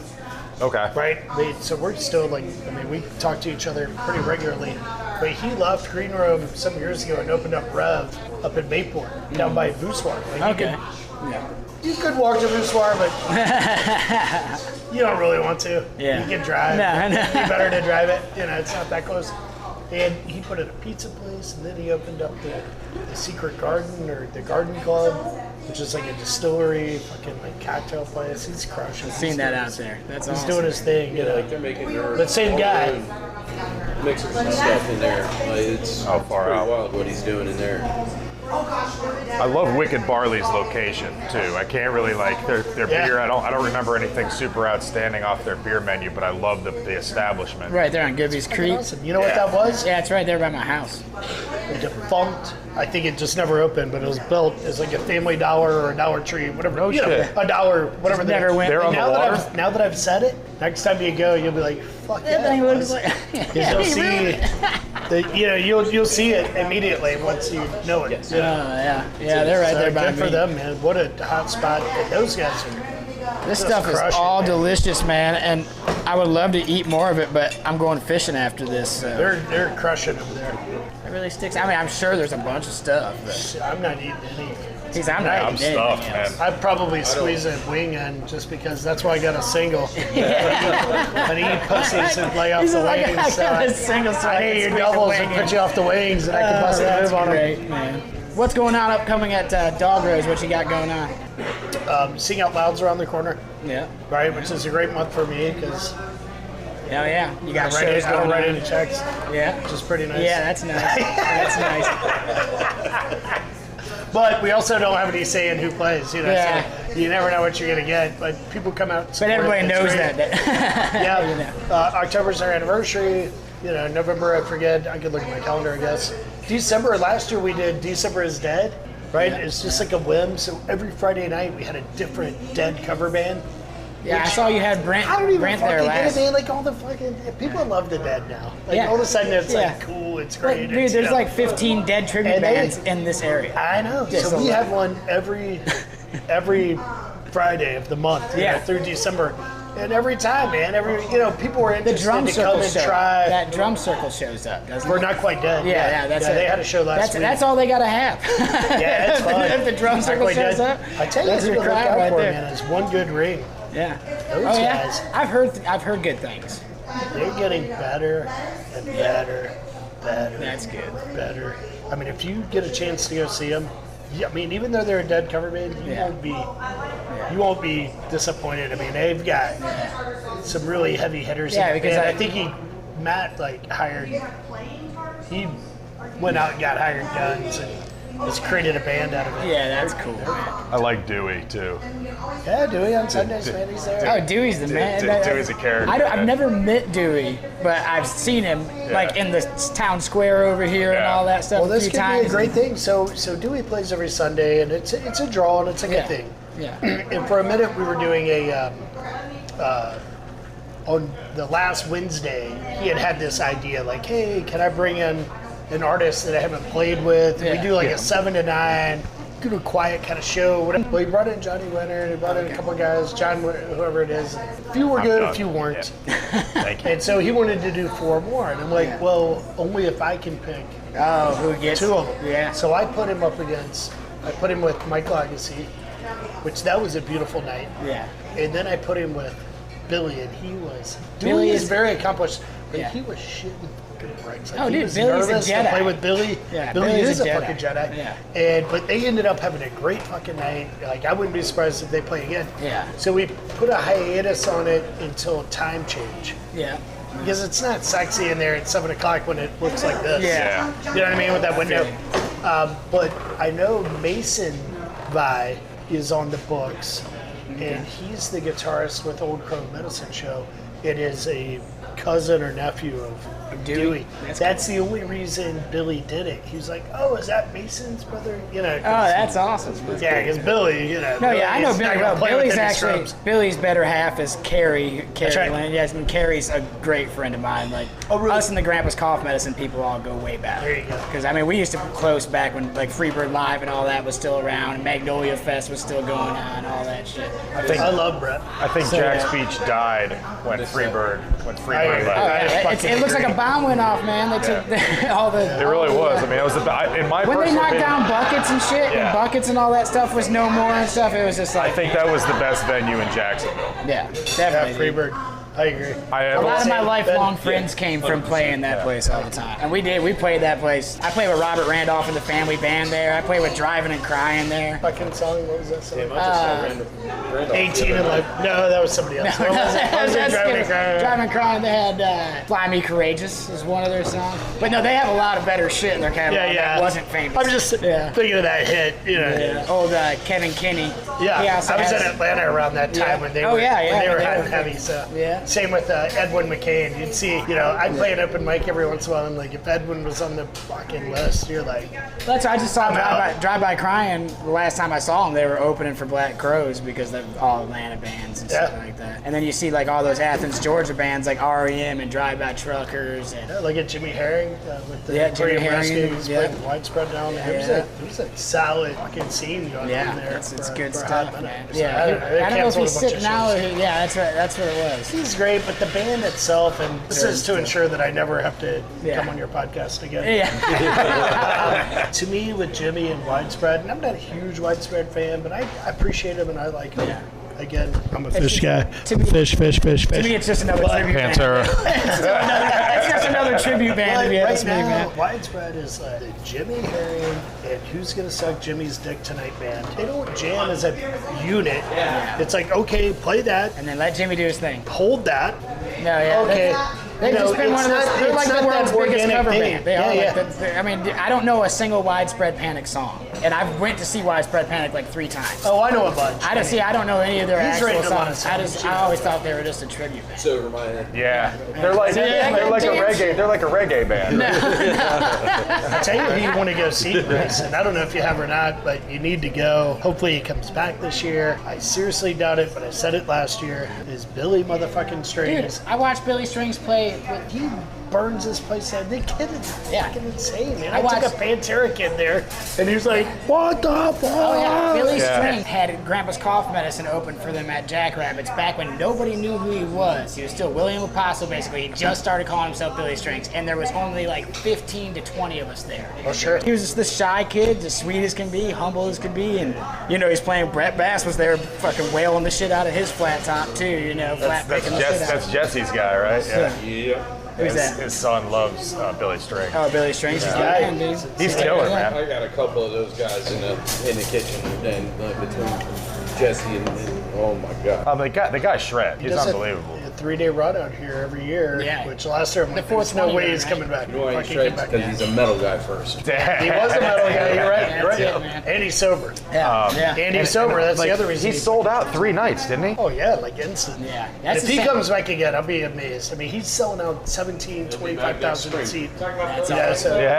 okay. right? So we're still like, I mean, we talk to each other pretty regularly. But he left Green Room some years ago and opened up Rev up in Mayport, down by Voussoir. Like Okay. You could walk to Voussoir, but you don't really want to. Yeah. You can drive. No. It'd be better to drive it. You know, it's not that close. And he put in a pizza place, and then he opened up the Secret Garden or the Garden Club, which is like a distillery, fucking like cocktail place. He's crushing. I've seen that out there. That's He's awesome. doing his thing. You know, Like they're making their but same guy. mixers and stuff in there. Like it's How far pretty out? wild what he's doing in there. I love Wicked Barley's location too. I can't really like their Yeah. beer. I don't remember anything super outstanding off their beer menu, but I love the establishment. Right there on Gibby's Creek. Awesome. You know what that was? Yeah, it's right there by my house. A defunct. I think it just never opened, but it was built as like a Family Dollar or a Dollar Tree, whatever. No you know, shit. a dollar, whatever. Just never went. They're on the now water? now that I've said it, next time you go, you'll be like, "Fuck That thing yeah!" looks like. You'll see, you'll see it immediately once you know it. Yes. You know? Yeah, they're right So there by good me. for them, man. What a hot spot. And those guys are. This Just stuff is crush it, all man. delicious, man, and I would love to eat more of it, but I'm going fishing after this. So They're crushing over there. it really sticks. I mean, I'm sure there's a bunch of stuff, but Shit, I'm not eating any. geez, I'm I'm not eating stuffed, anything else. man. I'd probably squeeze a wing in just because that's why I got a single. I eat pussies and lay off He's the like, wings. I So got a single, so I need your squeeze a doubles wing and in. put you off the wings, and I can bust a That's move on them. great, man. What's going on upcoming at Dog Rose? What you got going on? Sing Out Loud's around the corner, Yeah. right? Which is a great month for me because Hell yeah. You got I shows don't going write on. any checks, Yeah. which is pretty nice. Yeah, that's nice. That's nice. But we also don't have any say in who plays, you know. Yeah. So you never know what you're gonna get. But people come out. And But support. everybody It's knows great. that. Yeah. You know. October's our anniversary. You know, November I forget. I could look at my calendar, I guess. December last year we did December is Dead, right? It's just like a whim. So every Friday night we had a different Dead cover band. Yeah, I saw you had Brent I don't even there fucking get last. it, man. Like all the fucking people love the Dead now. Like Yeah. all of a sudden it's Yeah. like cool, it's great. Dude, it's, there's you know. like 15 Dead tribute And they- bands in this area. I know. Just So we a have one every Friday of the month, you Yeah. know, through December. And every time, man, people were The interested drum to come circle and show. try. That drum circle shows up, doesn't We're it? not quite dead. Yeah, that's it. They had a show last week. That's all they gotta have. Yeah, it's fun. If the drum Not circle quite shows dead. up, I tell you, that's that's your what to look crowd out right for, there. man. Is one good ring. Yeah. Those Oh yeah. guys. I've heard good things. They're getting better and better, better. That's good. Better. I mean, if you get a chance to go see them, yeah, I mean, even though they're a Dead cover band, you won't be disappointed. I mean, they've got some really heavy hitters. Yeah, in the because band. I I think Matt he went out and got hired guns and just created a band out of it. Yeah, that's cool. I like Dewey too. Yeah, Dewey on Sundays, man, he's there. Oh, Dewey's the man. Dewey's a character. I've never met Dewey, but I've seen him like in the town square over here and Yeah. all that stuff Well, a this few could times. be a great thing. So Dewey plays every Sunday, and it's a draw, and it's a good Yeah. thing. Yeah. And for a minute, we were doing on the last Wednesday, he had this idea, like, hey, can I bring in an artist that I haven't played with? And we Yeah. do like a 7 to 9, do a quiet kind of show. Whatever. Well, he brought in Johnny Winter, and he brought in a couple of guys, John, whoever it is. A few were good, a done. few weren't. Thank you. And so he wanted to do 4 more, and I'm like, well, only if I can pick Oh, who gets 2 of them. Yeah. So I put him with Michael Augustine, which that was a beautiful night. Yeah. And then I put him with Billy, and he was. Billy Billy is is- very accomplished, but Yeah. he was shit with fucking brakes. Like, Oh, he dude, was Billy's a nervous to Jedi. play with Billy. Yeah, Billy Billy's is a a Jedi. fucking Jedi. Yeah. But they ended up having a great fucking night. Like, I wouldn't be surprised if they play again. Yeah. So we put a hiatus on it until time change. Yeah. Because it's not sexy in there at 7 o'clock when it looks like this. Yeah. You know what I mean, with that window. But I know Mason Vi is on the books, and he's the guitarist with Old Crow Medicine Show. It is a cousin or nephew of Dewey. That's the only reason Billy did it. He was like, "Oh, is that Mason's brother?" You know. Oh, that's awesome. Yeah, because Billy, you know. No, yeah, I know Billy's Billy not well. gonna play Billy's within his actually strokes. Billy's better half is Carrie. That's right. Lynn. Yes, and Carrie's a great friend of mine. Like us and the Grandpa's Cough Medicine people all go way back. There you go. Because I mean, we used to be close back when like Freebird Live and all that was still around, and Magnolia Fest was still going on, all that shit. I love Brett. I think So, Jack's yeah. Beach died when Freebird left. Oh, yeah. It looks like a bomb went off, man. They took all the. It really was. I mean, it was in my When they personal knocked opinion, down buckets and shit, Yeah. and buckets and all that stuff was no more and stuff. It was just like. I think that was the best venue in Jacksonville. Yeah, Yeah, definitely. Freebird. I agree. A lot of my lifelong Ben- friends came from playing that place all the time. And we played that place. I played with Robert Randolph and the family band there. I played with Driving and Crying there. Fucking song. What was that song? Damn, I just saw Randolph 18 and like. No, that was somebody else. What was it? What was it? That's Driving good. and Crying. Driving and Crying, they had Fly Me Courageous is one of their songs. But no, they have a lot of better shit in their catalog that wasn't famous. I'm just thinking of that hit, you know. Yeah. Old Kevin Kinney. Yeah, He I also was has- in Atlanta around that time when they Oh, were yeah, yeah, when they were when they hot were and heavy. So Yeah. same with Edwin McCain. You'd see, you know, I'd play an open mic every once in a while, and like if Edwin was on the fucking list, you're like, That's I just saw out. Drive By Crying. The last time I saw them, they were opening for Black Crows because they're all Atlanta bands and stuff like that. And then you see like all those Athens, Georgia bands like REM and Drive By Truckers and look at Jimmy Herring with the Jimmy Herring, He's yeah. playing Widespread down there. Yeah. It was a solid fucking scene going on there. it's for- good for a hot stuff, minute. man. So Yeah, I don't know. They I don't know if canceled he's a bunch sick of now. shows. Yeah, that's what it was. He's great, but the band itself, and this is to ensure that I never have to Yeah. come on your podcast again. Yeah. To me, with Jimmy and Widespread, and I'm not a huge Widespread fan, but I appreciate him and I like him. Yeah. Again, I'm a Phish just- guy. to me- Fish. To me, it's just another tribute band. Pantera. It's just another tribute band. But If you right ask me, now, man. Widespread is like the Jimmy Herring and Who's Gonna Suck Jimmy's Dick Tonight band. They don't jam as a unit. It's like, okay, play that, And then let Jimmy do his thing. hold that. No, yeah. Okay. They've No, just been one of it's those. not- They're it's like the not world's that biggest organic cover thing. band. They Yeah, are. yeah. Like I mean, I don't know a single Widespread Panic song, and I've went to see Widespread Panic like 3 times. Oh, I know a bunch. I don't know any of their He's actual written a lot of songs. I always thought they were just a tribute band. It's over my head. Yeah, they're like a reggae. They're like a reggae band. I tell you who you want to go see, Bryce, and I don't know if you have or not, but you need to go. Hopefully he comes back this year. I seriously doubt it, but I said it last year. Is Billy motherfucking Dude, Strings. I watched Billy Strings play. He burns this place down. The kid is Yeah. fucking insane, man. I I took a watched- Pantera kid there, and he was like, "What the fuck?" Oh yeah, Billy Yeah. Strings had Grandpa's Cough Medicine open for them at Jackrabbits back when nobody knew who he was. He was still William Apostle, basically. He just started calling himself Billy Strings, and there was only like 15 to 20 of us there. Oh, sure. He was just this shy kid, as sweet as can be, humble as can be, and you know he's playing. Brett Bass was there, fucking wailing the shit out of his flat top too. You know, flat picking the shit out. That's Jesse's guy, right? Yeah. Yeah. Who's that? His son loves Billy String. Oh, Billy Strings, he's Yeah. the man, dude. He's killing, man. I got a couple of those guys in the kitchen, and between Jesse and oh my god. The guy shred. He's Does unbelievable. A 3-day run out here every year, Yeah. which last year I'm like, The there's no 420 way run, he's right? coming back. You know why he Fucking shreds? come back. Because he's a metal guy first. He was a metal guy. You're right. You're That's right. it, man. And he's sober. Yeah, yeah. And he's sober. That's the other reason. He sold out 3 nights, didn't he? Oh yeah, like instant. Yeah. And That's if the he same- comes back again, I'll be amazed. I mean, he's selling out 17, 25,000 seats. That's Yeah, so he comes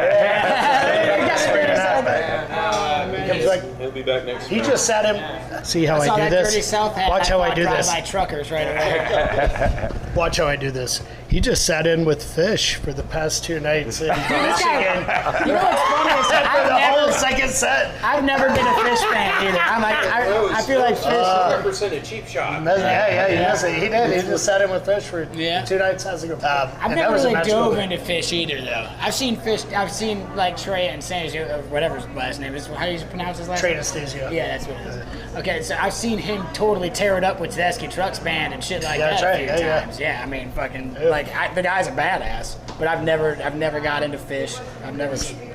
back. He'll be back next He spring. just sat him. See how saw I do that Dirty this? South hat. Watch how I thought do this. Drive-by truckers right away. Watch how I do this. He just sat in with Phish for the past 2 nights in Michigan. You know what's funny is For the whole I've second set. never been a Phish fan either. I'm like, I feel like Phish. represent a cheap shot. He did. He just sat in with Phish for Yeah. 2 nights. How's it go? I've never really dove into Phish either, though. I've seen Phish. I've seen like Trey and Sanasio, or whatever his last name is. How do you pronounce his last Trey name? Anastasio. Yeah, that's what it is. Okay, so I've seen him totally tear it up with Zesky Trucks band and shit like Yeah, that's that right. a few Yeah, times. Yeah, I mean, fucking the guy's a badass. But I've never got into Phish. I've never.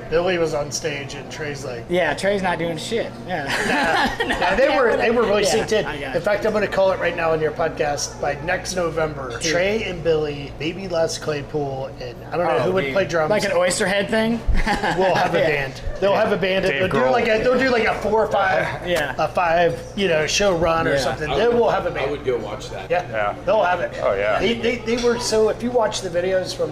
Billy was on stage and Trey's like, Yeah, Trey's not doing shit. Yeah. yeah, they were really synced in. I got In it. fact, I'm going to call it right now on your podcast. By next November, Trey and Billy, maybe Les Claypool, and I don't know who would play drums. Like an Oysterhead thing? We'll have a band. They'll have a band. Dave They'll do like a 4 or 5, Yeah. a 5, show run or Yeah. something. They will have a band. I would go watch that. Yeah, they'll have it. Oh, yeah. They were so. If you watch the videos from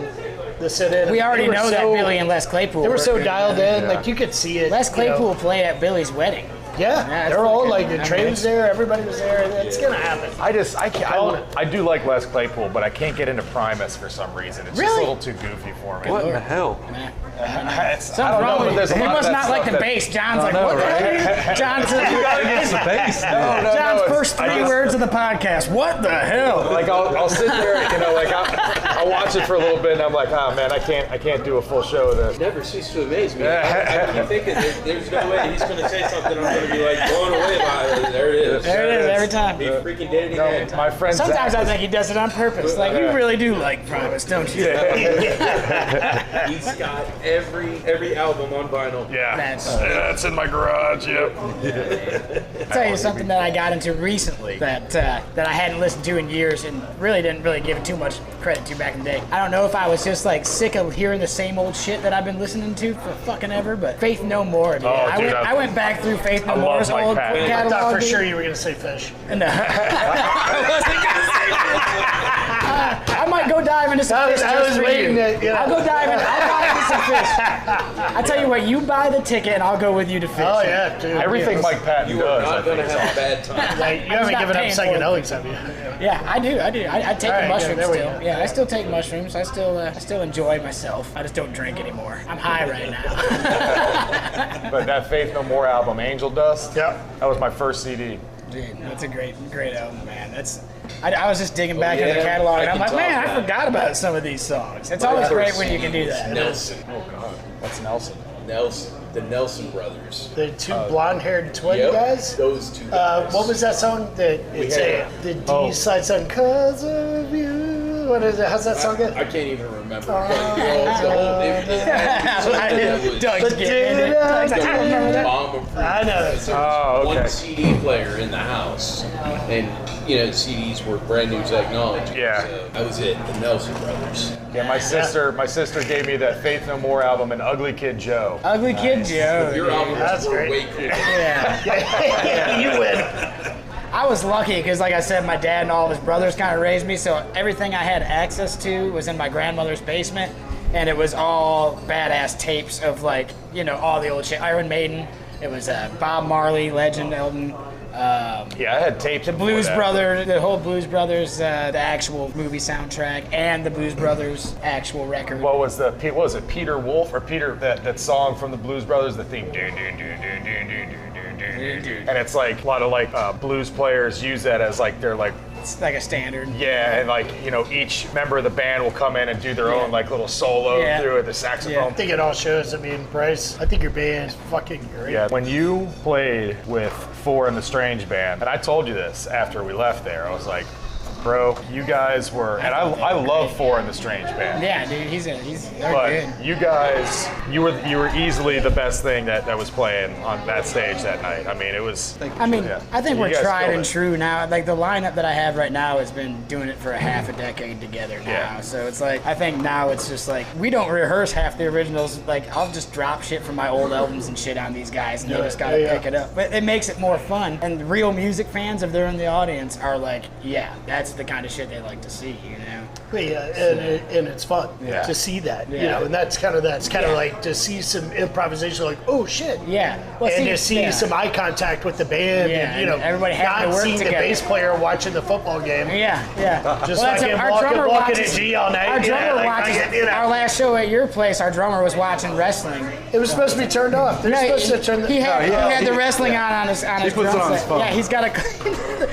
the sit-in, We already they were know that so- Billy and Les Claypool They were so good. dialed in, like you could see it. Les you know. Claypool played at Billy's wedding. Yeah, that's they're all pretty like good. the I Trey mean, was there, everybody was there. It's gonna happen. I can't. Calling it. I do like Les Claypool, but I can't get into Primus for some reason. It's just Really? a little too goofy for me. What in the hell? Something's Something's wrong with it. He must not like the bass. bass. John's like, know, what the right? hell? John's It's the bass. John's it's- first I 3 just- words of the podcast. What the hell? Like I'll sit there, I'll watch it for a little bit, and I'm like, oh man, I can't do a full show of this. Never cease to amaze me. I keep thinking there's no way he's going to say something I'm going to be like blown away by it. There it is. There it is every time. He freaking did it No, again. my friend Sometimes Zach I think he does it on purpose. Like, you really do like Primus, don't you? He's got every album on vinyl. Yeah, That's- it's in my garage. Yep. I'll tell you something that I got into recently that I hadn't listened to in years and really didn't give it too much credit to back in the day. I don't know if I was just like sick of hearing the same old shit that I've been listening to for fucking ever, but Faith No More, dude. Oh, dude, I went back through Faith No I love More's Mike old Patton. I catalog. thought for dude. sure you were gonna say Phish. No. I might go dive into some Phish. I just was for waiting you. to, I'll go dive into some Phish. I tell you what, you buy the ticket and I'll go with you to Phish. Oh yeah, dude. Everything Mike Patton You are does, I not going think, to is have a bad time. Like, you haven't not given up paying for it. psychedelics, have you? Yeah, I do. I take All the right, mushrooms there we still. go. Yeah, I still take mushrooms. I still enjoy myself. I just don't drink anymore. I'm high right now. But that Faith No More album, Angel Dust, Yep. that was my first CD. Dude, that's a great album, man. I was just digging back into the yeah, catalog, and I I'm can like, man, talk I that. forgot about some of these songs. It's always great when you can do that. Nelson. Oh God, that's Nelson. The Nelson brothers. The two blonde-haired twin Yep, guys. those two guys. What was that song? It's the D-side song, "Cause of You." What is it? How's that song go? I can't even remember. But, the whole Doug's But getting dude, it. Doug's like, I remember that. Bomb of I know that song. Oh, okay. One CD player in the house, and CDs were brand new technology. Yeah. So that was it. The Nelson brothers. Yeah, my sister gave me that Faith No More album and Ugly Kid Joe. Ugly Kid Joe. Your dude. albums That's were great. way cooler. Yeah. You win. I was lucky because, like I said, my dad and all of his brothers kind of raised me, so everything I had access to was in my grandmother's basement, and it was all badass tapes of, like, all the old shit. Iron Maiden. It was Bob Marley, Legend album. Yeah, I had tapes. The Blues Brothers, the whole Blues Brothers, the actual movie soundtrack, and the Blues Brothers actual record. What was it? Peter Wolf or Peter that song from the Blues Brothers? The theme. Dun, dun, dun, dun, dun, dun, dun, dun, dun. And it's like a lot of blues players use that as like their like. It's like a standard. Yeah, and each member of the band will come in and do their own little solo through it, the saxophone. I think it all shows. I mean, Bryce, I think your band's fucking great. Yeah, when you played with Four in the Strange Band, and I told you this after we left there, I was like, bro, you guys were, and I love Four in the Strange Band. Yeah, dude, they're But good. you guys, you were easily the best thing that was playing on that stage that night. I mean, it was. I think You we're guys tried killed and it. true now. Like the lineup that I have right now has been doing it for a half a decade together now. Yeah. So it's like I think now it's just like we don't rehearse half the originals. Like I'll just drop shit from my old albums and shit on these guys, and they just gotta pick it up. But it makes it more fun. And real music fans, if they're in the audience, are like, yeah, that's the kind of shit they like to see, Yeah, and it's fun to see that, and that's kind of like to see some improvisation, like, oh shit, Well, and to see some eye contact with the band, and everybody having not to work seeing together. the bass player watching the football game, Well, just that's like him our drummer walking watches- at G all night. Our drummer watches. Our last show at your place, our drummer was watching wrestling. It was supposed to be turned off. They're No, supposed to turn the. he had the wrestling on his puts drum it on his set. phone. Yeah, he's got a.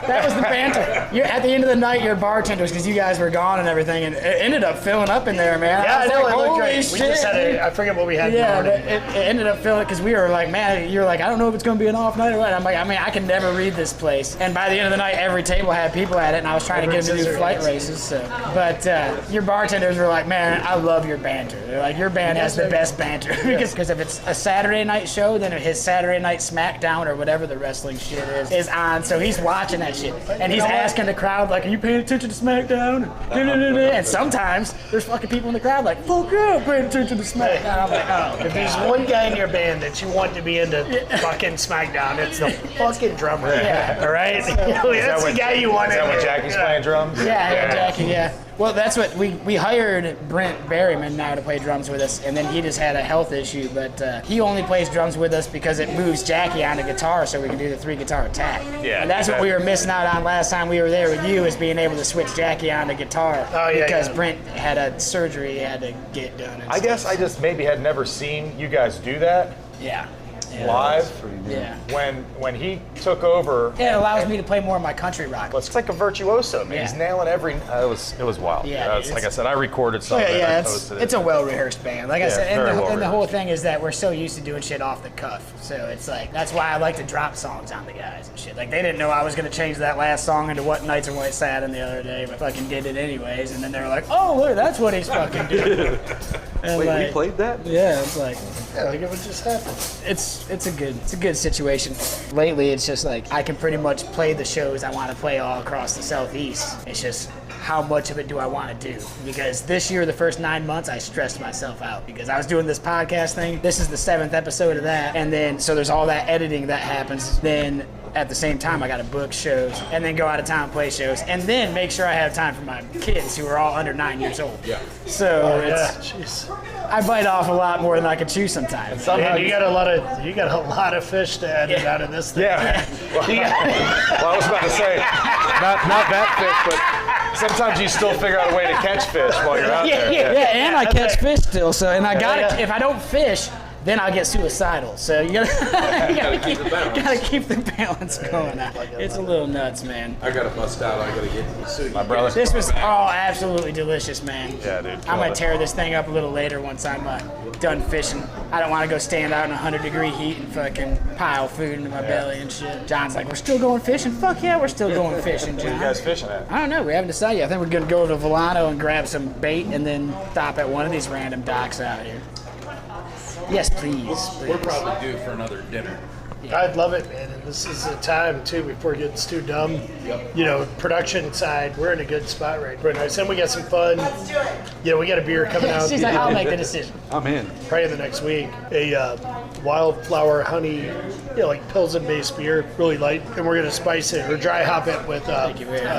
That was the banter. At the end of the night, your bartenders, because you guys were gone and everything, and it ended up filling up in there, man. Yeah, I was know, like, it looked holy great. shit, We just had dude. I forget what we had. Yeah, in the morning. it ended up filling because we were like, man, you're like, I don't know if it's going to be an off night or what. I'm like, I mean, I can never read this place. And by the end of the night, every table had people at it, and I was trying to get them to do flight races. So. But your bartenders were like, man, I love your banter. They're like, your band has the best banter. Because if it's a Saturday night show, then his Saturday night SmackDown or whatever the wrestling shit is on. So he's watching that shit. And he's asking the crowd, like, are you paying attention to SmackDown? And sometimes there's fucking people in the crowd like, fuck yeah, I'm paying attention to SmackDown. I'm like, oh. If there's one guy in your band that you want to be into fucking SmackDown, it's the fucking drummer. Yeah. All right? That's the guy you want Is in that when there. Jackie's playing drums? Yeah, Jackie, yeah. Well, that's what we hired Brent Berryman now to play drums with us, and then he just had a health issue, but he only plays drums with us because it moves Jackie on the guitar so we can do the 3-guitar attack. Yeah, and that's what we were missing out on last time we were there with you, is being able to switch Jackie on the guitar. Because Brent had a surgery he had to get done. I guess I just maybe had never seen you guys do that Yeah. live. Yeah. When he took over, It allows me to play more of my country rock. it's like a virtuoso, man. Yeah. He's nailing every. It was wild. Yeah, It's like I said, I recorded something. Yeah, I posted it. it's a well-rehearsed band. Like I Yeah, said, and very the whole well-rehearsed. thing is that we're so used to doing shit off the cuff. So it's like, that's why I like to drop songs on the guys and shit. Like, they didn't know I was going to change that last song into What Nights Are White Satin the other day, but fucking did it anyways. And then they were like, oh, look, that's what he's fucking doing. And Wait, like, we played that? yeah, it's like, Like it would just happen. it's a good situation. Lately, it's just like I can pretty much play the shows I want to play all across the Southeast. It's just how much of it do I want to do? Because this year, the first 9 months, I stressed myself out because I was doing this podcast thing. This is the 7th episode of that, and then so there's all that editing that happens. Then at the same time, I got to book shows and then go out of town and play shows and then make sure I have time for my kids who are all under 9 years old. Yeah. So Jeez. I bite off a lot more than I can chew sometimes. Man, you got a lot of fish to edit out of this thing. Yeah. Well, I was about to say, not that fish, but sometimes you still figure out a way to catch fish while you're out there. Yeah, and I catch fish still. So, and I gotta, if I don't fish, then I'll get suicidal. So you gotta keep the balance going. It's a little nuts, man. I gotta bust out. I gotta get so My brother. This was all absolutely delicious, man. Yeah, dude. I'm gonna tear this thing up a little later once I'm done fishing. I don't want to go stand out in 100-degree heat and fucking pile food into my belly and shit. John's like, we're still going fishing? Fuck yeah, we're still going fishing, John. Where you guys fishing at? I don't know. We haven't decided yet. I think we're gonna go to Volano and grab some bait and then stop at one of these random docks out here. Yes, please. We're probably due for another dinner. I'd love it, man. And this is the time, too, before it gets too dumb. You know, production side, we're in a good spot right now. And we got some fun. Let's do it. You know, we got a beer coming out. She's like, I'll make the decision. I'm in. Probably the next week. A wildflower honey, like Pilsen-based beer, really light. And we're going to spice it or dry hop it with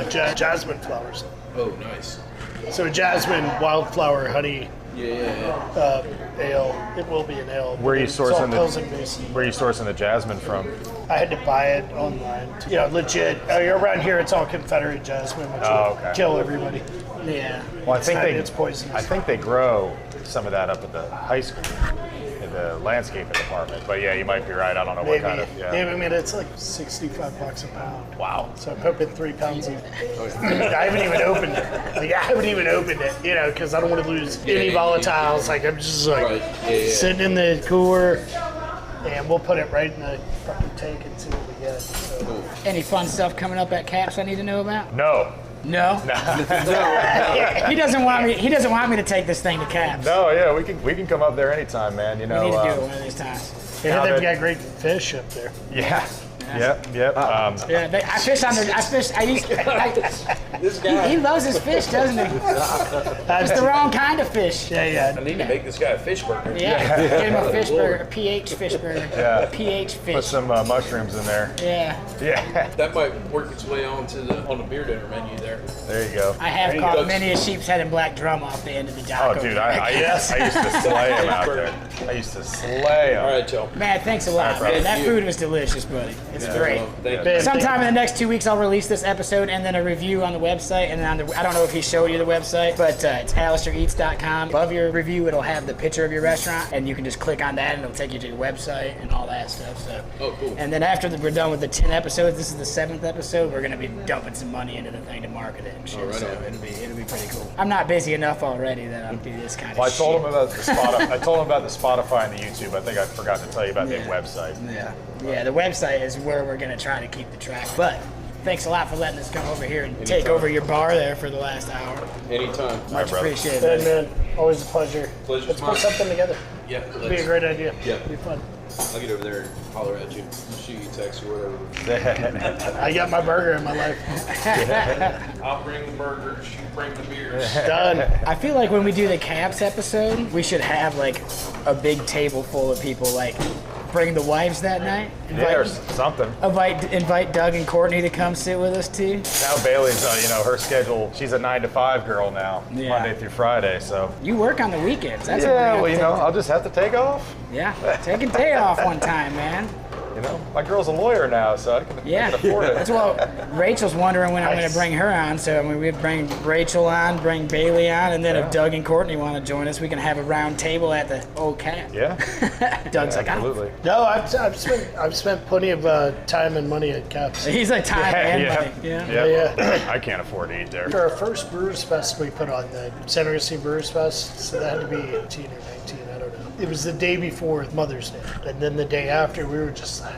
jasmine flowers. Oh, nice. So jasmine, wildflower, honey, Yeah. ale. It will be an ale. Where are you It's all sourcing Pilsen-based. Where are you sourcing the jasmine from? I had to buy it online. You know, legit. Around here, it's all Confederate jasmine, which will kill everybody. Yeah. Well, It's poisonous. I think they grow some of that up at the high school in the landscaping department. But yeah, you might be right. I don't know Maybe. what kind of. Yeah, I mean, it's like $65 a pound. Wow. So I'm hoping 3 pounds of. I haven't even opened it. Like, I haven't even opened it, because I don't want to lose any volatiles. Like, I'm just like sitting in the cooler, and we'll put it right in the fucking tank and see what we get. So. Any fun stuff coming up at Caps I need to know about? No. No. He doesn't want me. He doesn't want me to take this thing to Caps. No. Yeah, we can come up there anytime, man. You know. We need to do it one of these times. Yeah, they've got great fish up there. Yeah. Yep. Yeah, I fish on the. I used. This guy. He loves his fish, doesn't he? It's the wrong kind of fish. Yeah. I need to make this guy a fish burger. Yeah, get him a fish burger, a PH fish burger, Yeah. a PH Put fish. some mushrooms in there. Yeah, Yeah. That might work its way on the beer dinner menu there. There you go. I have you caught go. many a sheep's head and black drum off the end of the Oh, dock. dude, I used to slay him out there. I used to slay him. All right, Joe. Man, thanks a lot, brother. man. That Thank you. food was delicious, buddy. It's great. Thank you. Sometime in the next 2 weeks, I'll release this episode and then a review on the website. And then I don't know if he showed you the website, but it's AlastairEats.com. Above your review, it'll have the picture of your restaurant, and you can just click on that, and it'll take you to your website and all that stuff. So. Oh, cool. And then after we're done with the 10 episodes, this is the 7th episode. We're gonna be dumping some money into the thing to market it and shit. right So on. it'll be pretty cool. I'm not busy enough already that I'll do this kind of Well, I shit. told him about the Spotify. I told him about the Spotify and the YouTube. I think I forgot to tell you about the Yeah. website. Yeah, the website is where we're gonna try to keep the track. But thanks a lot for letting us come over here and take over your bar there for the last hour. Anytime. Much appreciated. And man, always a pleasure. Pleasure's Let's put mine. something together. Yeah. It'd be a great idea. Yeah. It'd be fun. I'll get over there and holler at you. Shoot you, text you, whatever. I got my burger in my life. I'll bring the burgers, you bring the beers. Done. I feel like when we do the camps episode, we should have like a big table full of people. Like, bring the wives that night. Yeah, or something. Invite Doug and Courtney to come sit with us too. Now Bailey's, her schedule, she's a 9 to 5 girl now, Yeah. Monday through Friday, so. You work on the weekends. That's Yeah, what well, I'll just have to take off. Yeah, take a day off one time, man. My girl's a lawyer now, so I can afford it. That's what Rachel's wondering when I'm going to bring her on. So I mean, we bring Rachel on, bring Bailey on, and then if Doug and Courtney want to join us, we can have a round table at the old cat. Yeah. Doug's like, absolutely. No, I've spent plenty of time and money at Caps. He's like time and money. Yeah. I can't afford to eat there. For our first Brewers Fest we put on, the San Augustine Brewers Fest, so that had to be 18 or 19, I don't know. It was the day before Mother's Day, and then the day after we were just like,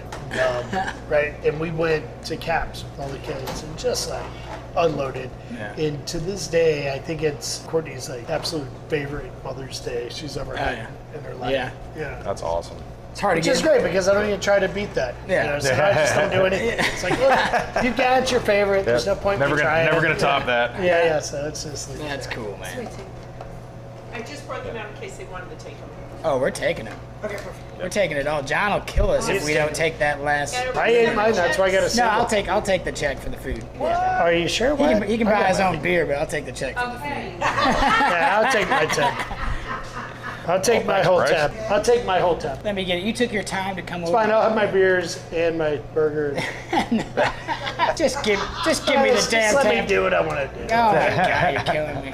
right? And we went to Caps with all the kids and just like unloaded. Yeah. And to this day, I think it's Courtney's like absolute favorite Mother's Day she's ever had in her life. Yeah. That's awesome. It's hard Which to is get. great because I don't even try to beat that. Yeah. So I just don't do anything. It's like, look, you got your favorite. There's no point in trying. Never gonna top that. Yeah. So it's just like, That's cool, man. I just brought them out in case they wanted to take them. Oh, we're taking them. Okay, perfect. We're taking it all. John will kill us if we don't take that last. I ate mine. That's why I got a No, single. I'll take the check for the food. Are you sure? He can buy his own beer, but I'll take the check for the food. Yeah, I'll take my tab. I'll take my whole tab. I'll take my whole tab. Let me get it. You took your time to come It's over. fine. I'll have my beers and my burger. Just give me the Just damn let tab. me do what I want to do. Oh my God, you're killing me.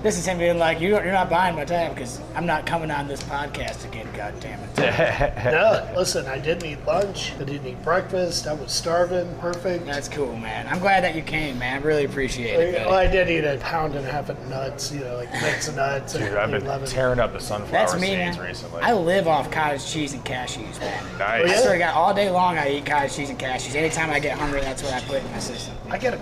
This is him being like, you're not buying my tab because I'm not coming on this podcast again. God damn it. No, listen. I didn't eat lunch. I didn't eat breakfast. I was starving. Perfect. That's cool, man. I'm glad that you came, man. I really appreciate it. Well, I did eat 1.5 pounds of nuts. Like mix of nuts. Dude, and I've been 11. tearing up the sunflower That's me, seeds man. recently. I live off cottage cheese and cashews, man. Nice. I swear to God, all day long I eat cottage cheese and cashews. Anytime I get hungry, that's what I put in my system. I gotta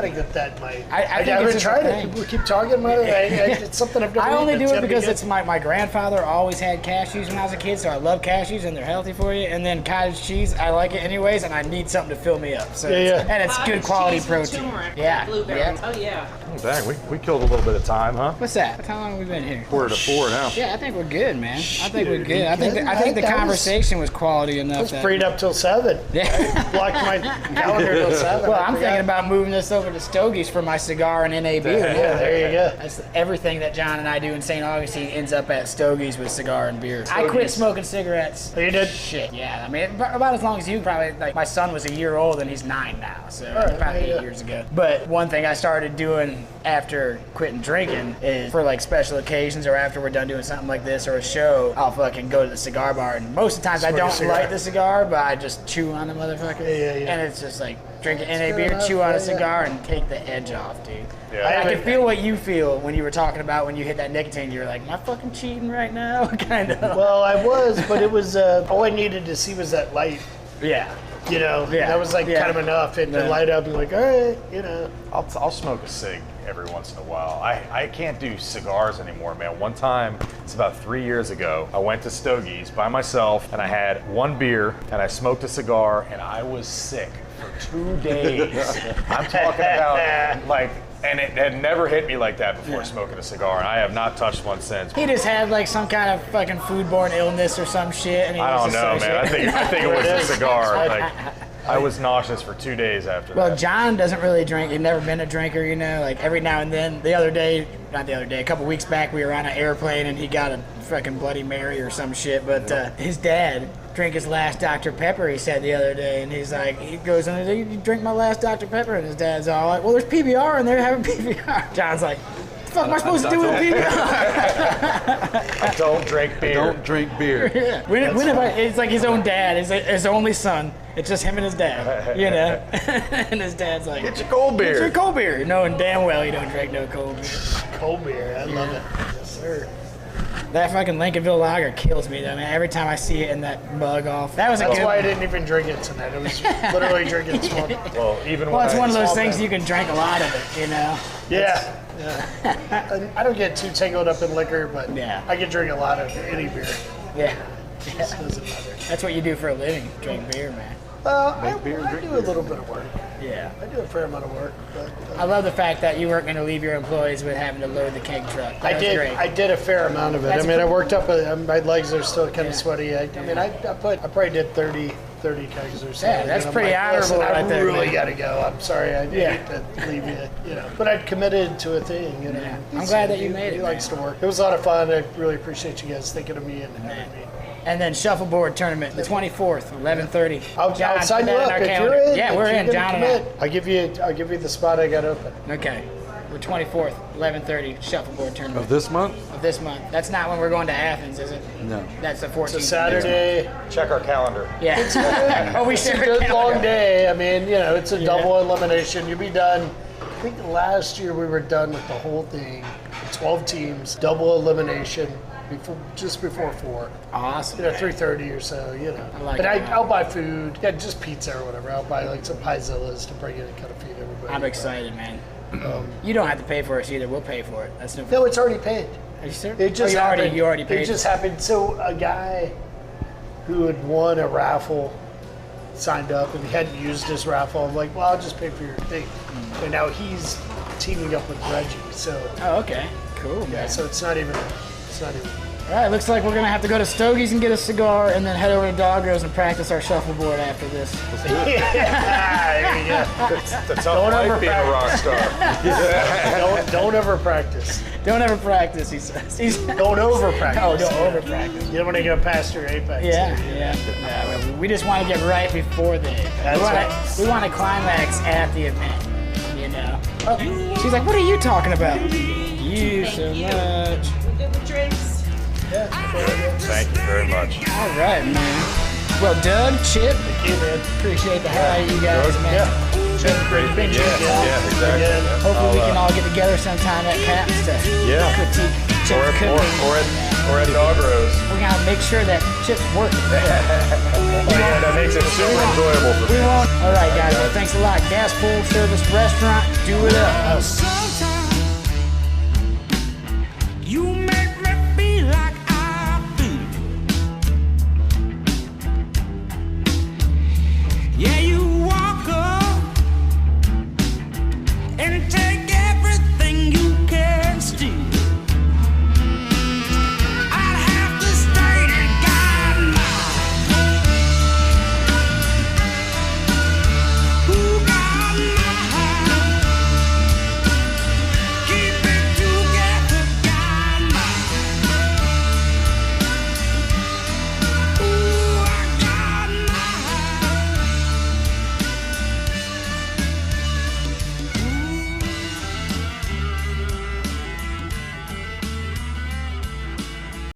get that in my. I think haven't it's just a tried it. thing. People keep talking about it. It's something I've never I only eaten. do It's it gotta be because good. it's my grandfather always had cashews when I was a kid, so I love cashews and they're healthy for you. And then cottage cheese, I like it anyways, and I need something to fill me up. So and it's good quality Cheese with protein. turmeric, Yeah. blueberries. Yeah. Oh yeah. Oh, dang, we killed a little bit of time, huh? What's that? How long have we been here? 4 now. Yeah, I think we're good, man. I think we're good. I think the That was- conversation was quality I enough. was that- freed up till 7. Yeah. Blocked my calendar till 7. Well, I I'm forgot. thinking about moving this over to Stogies for my cigar and NA beer. Yeah, there you go. That's everything that John and I do in St. Augustine ends up at Stogies with cigar and beer. I quit smoking cigarettes. Oh, you did? Shit, yeah. I mean, about as long as you probably. Like, my son was a year old and he's 9 now, so right, about 8 yeah. years ago. But one thing I started doing after quitting drinking is for like special occasions or after we're done doing something like this or a show, I'll fucking go to the cigar bar. And most of the times I Smoke a don't cigar. light the cigar, but I just chew on the motherfucker. Yeah. And it's just like drink an NA good beer, enough, chew on yeah, a cigar, and take the edge off, dude. Yeah. I can feel what you feel when you were talking about when you hit that nicotine. You were like, "Am I fucking cheating right now?" kind of. Well, I was, but it was all I needed to see was that light. Yeah. Yeah. That was like kind of enough. And to light up and like, all right, I'll smoke a cig every once in a while. I can't do cigars anymore, man. One time, it's about 3 years ago, I went to Stogies by myself and I had one beer and I smoked a cigar and I was sick for 2 days. I'm talking about like, and it had never hit me like that before smoking a cigar, and I have not touched one since. He just had like some kind of fucking foodborne illness or some shit. And he I don't was know, man. I think it was the cigar. I- Like, I was nauseous for 2 days after Well, that. John doesn't really drink. He's never been a drinker, you know. Like every now and then, a couple weeks back, we were on an airplane and he got a fucking Bloody Mary or some shit. But his dad drank his last Dr. Pepper, he said the other day, and he's like, he goes, "You drink my last Dr. Pepper?" And his dad's all like, "Well, there's PBR in there, having PBR." John's like, "What the fuck am I supposed to do with PBR?" I don't drink beer. Don't drink beer. Yeah. It's like his own dad, his only son. It's just him and his dad, you know? And his dad's like, Get your cold beer. "Get your cold beer." Knowing damn well he don't drink no cold beer. cold beer. I love it. Yes, sir. That fucking Lincolnville lager kills me, though, man. Every time I see it in that mug off. That was a That's good why I one. didn't even drink it tonight. It was literally drinking small. Well, even Well, when it's I, one of those small things bit. you can drink a lot of it, you know? Yeah. Yeah. I don't get too tangled up in liquor, but Yeah. I can drink a lot of any beer. Yeah. It doesn't matter. That's what you do for a living, drink beer, man. I do a little bit of work. Yeah. I do a fair amount of work, but I love the fact that you weren't going to leave your employees with having to load the keg truck. That I was did. Great. I did a fair amount of it. That's I mean, I worked up. My legs are still kind of Yeah. sweaty. I mean, I probably did 30 kegs or so. Yeah, that's And I'm pretty honorable listen, right I there, really man. got to go. I'm sorry. I hate to leave you. You know, but I'd committed to a thing. You know. Yeah. I'm glad that you made it, He likes to man. work. It was a lot of fun. I really appreciate you guys thinking of me and having me. And then shuffleboard tournament, the 24th, 11:30. I'll John, sign put you that in up our if calendar. you're in. Yeah, if we're you're in. gonna John commit. and I'll give you the spot I got open. I. Okay. We're 24th, 11:30 shuffleboard tournament Of this month? of this month. That's not when we're going to Athens, is it? No. That's the 14th. It's a Saturday. check our calendar. Yeah. Oh, we It's a should. good long day. I mean, you know, it's a double elimination. You'll be done. I think last year we were done with the whole thing. 12 teams, double elimination, just before 4. Awesome. You know, 3:30 or so. You know. I like but it. I'll buy food. Yeah, just pizza or whatever. I'll buy like some piezillas to bring in and kind of feed everybody. I'm excited, man. You don't have to pay for us either. We'll pay for it. That's no. No, it's already paid. Are you sure? It just you happened. You already paid. It just happened. So a guy who had won a raffle signed up and he hadn't used his raffle. I'm like, well, I'll just pay for your thing. And now he's teaming up with Reggie. So Oh, okay. Cool, yeah, man. so it's not even. All right, looks like we're gonna have to go to Stogie's and get a cigar, and then head over to Doggo's and practice our shuffleboard after this. Yeah, there you go. It's a tough Don't life being a rock star. Don't ever practice. Don't ever practice, he says. Don't over practice. Oh, don't over practice. You don't want to go past your apex. Yeah. We just want to get right before the event. We want to climax at the event, you know. Oh, she's like, what are you talking about? You so much. We're good with drinks. Thank you very much. All right, man. Well, Doug, Chip, Thank you, man. appreciate the hell out of you guys, man. Yeah. Chip, great being Yeah, exactly. Again. Yeah. Hopefully we can all get together sometime at Cap's to Yeah. critique Chip's cooking. Or at Dog Rose. We gotta make sure that Chip's working. Yeah, that makes it super enjoyable for We me. won't. All right, guys. Well, thanks a lot. Gas full service restaurant. Do it up.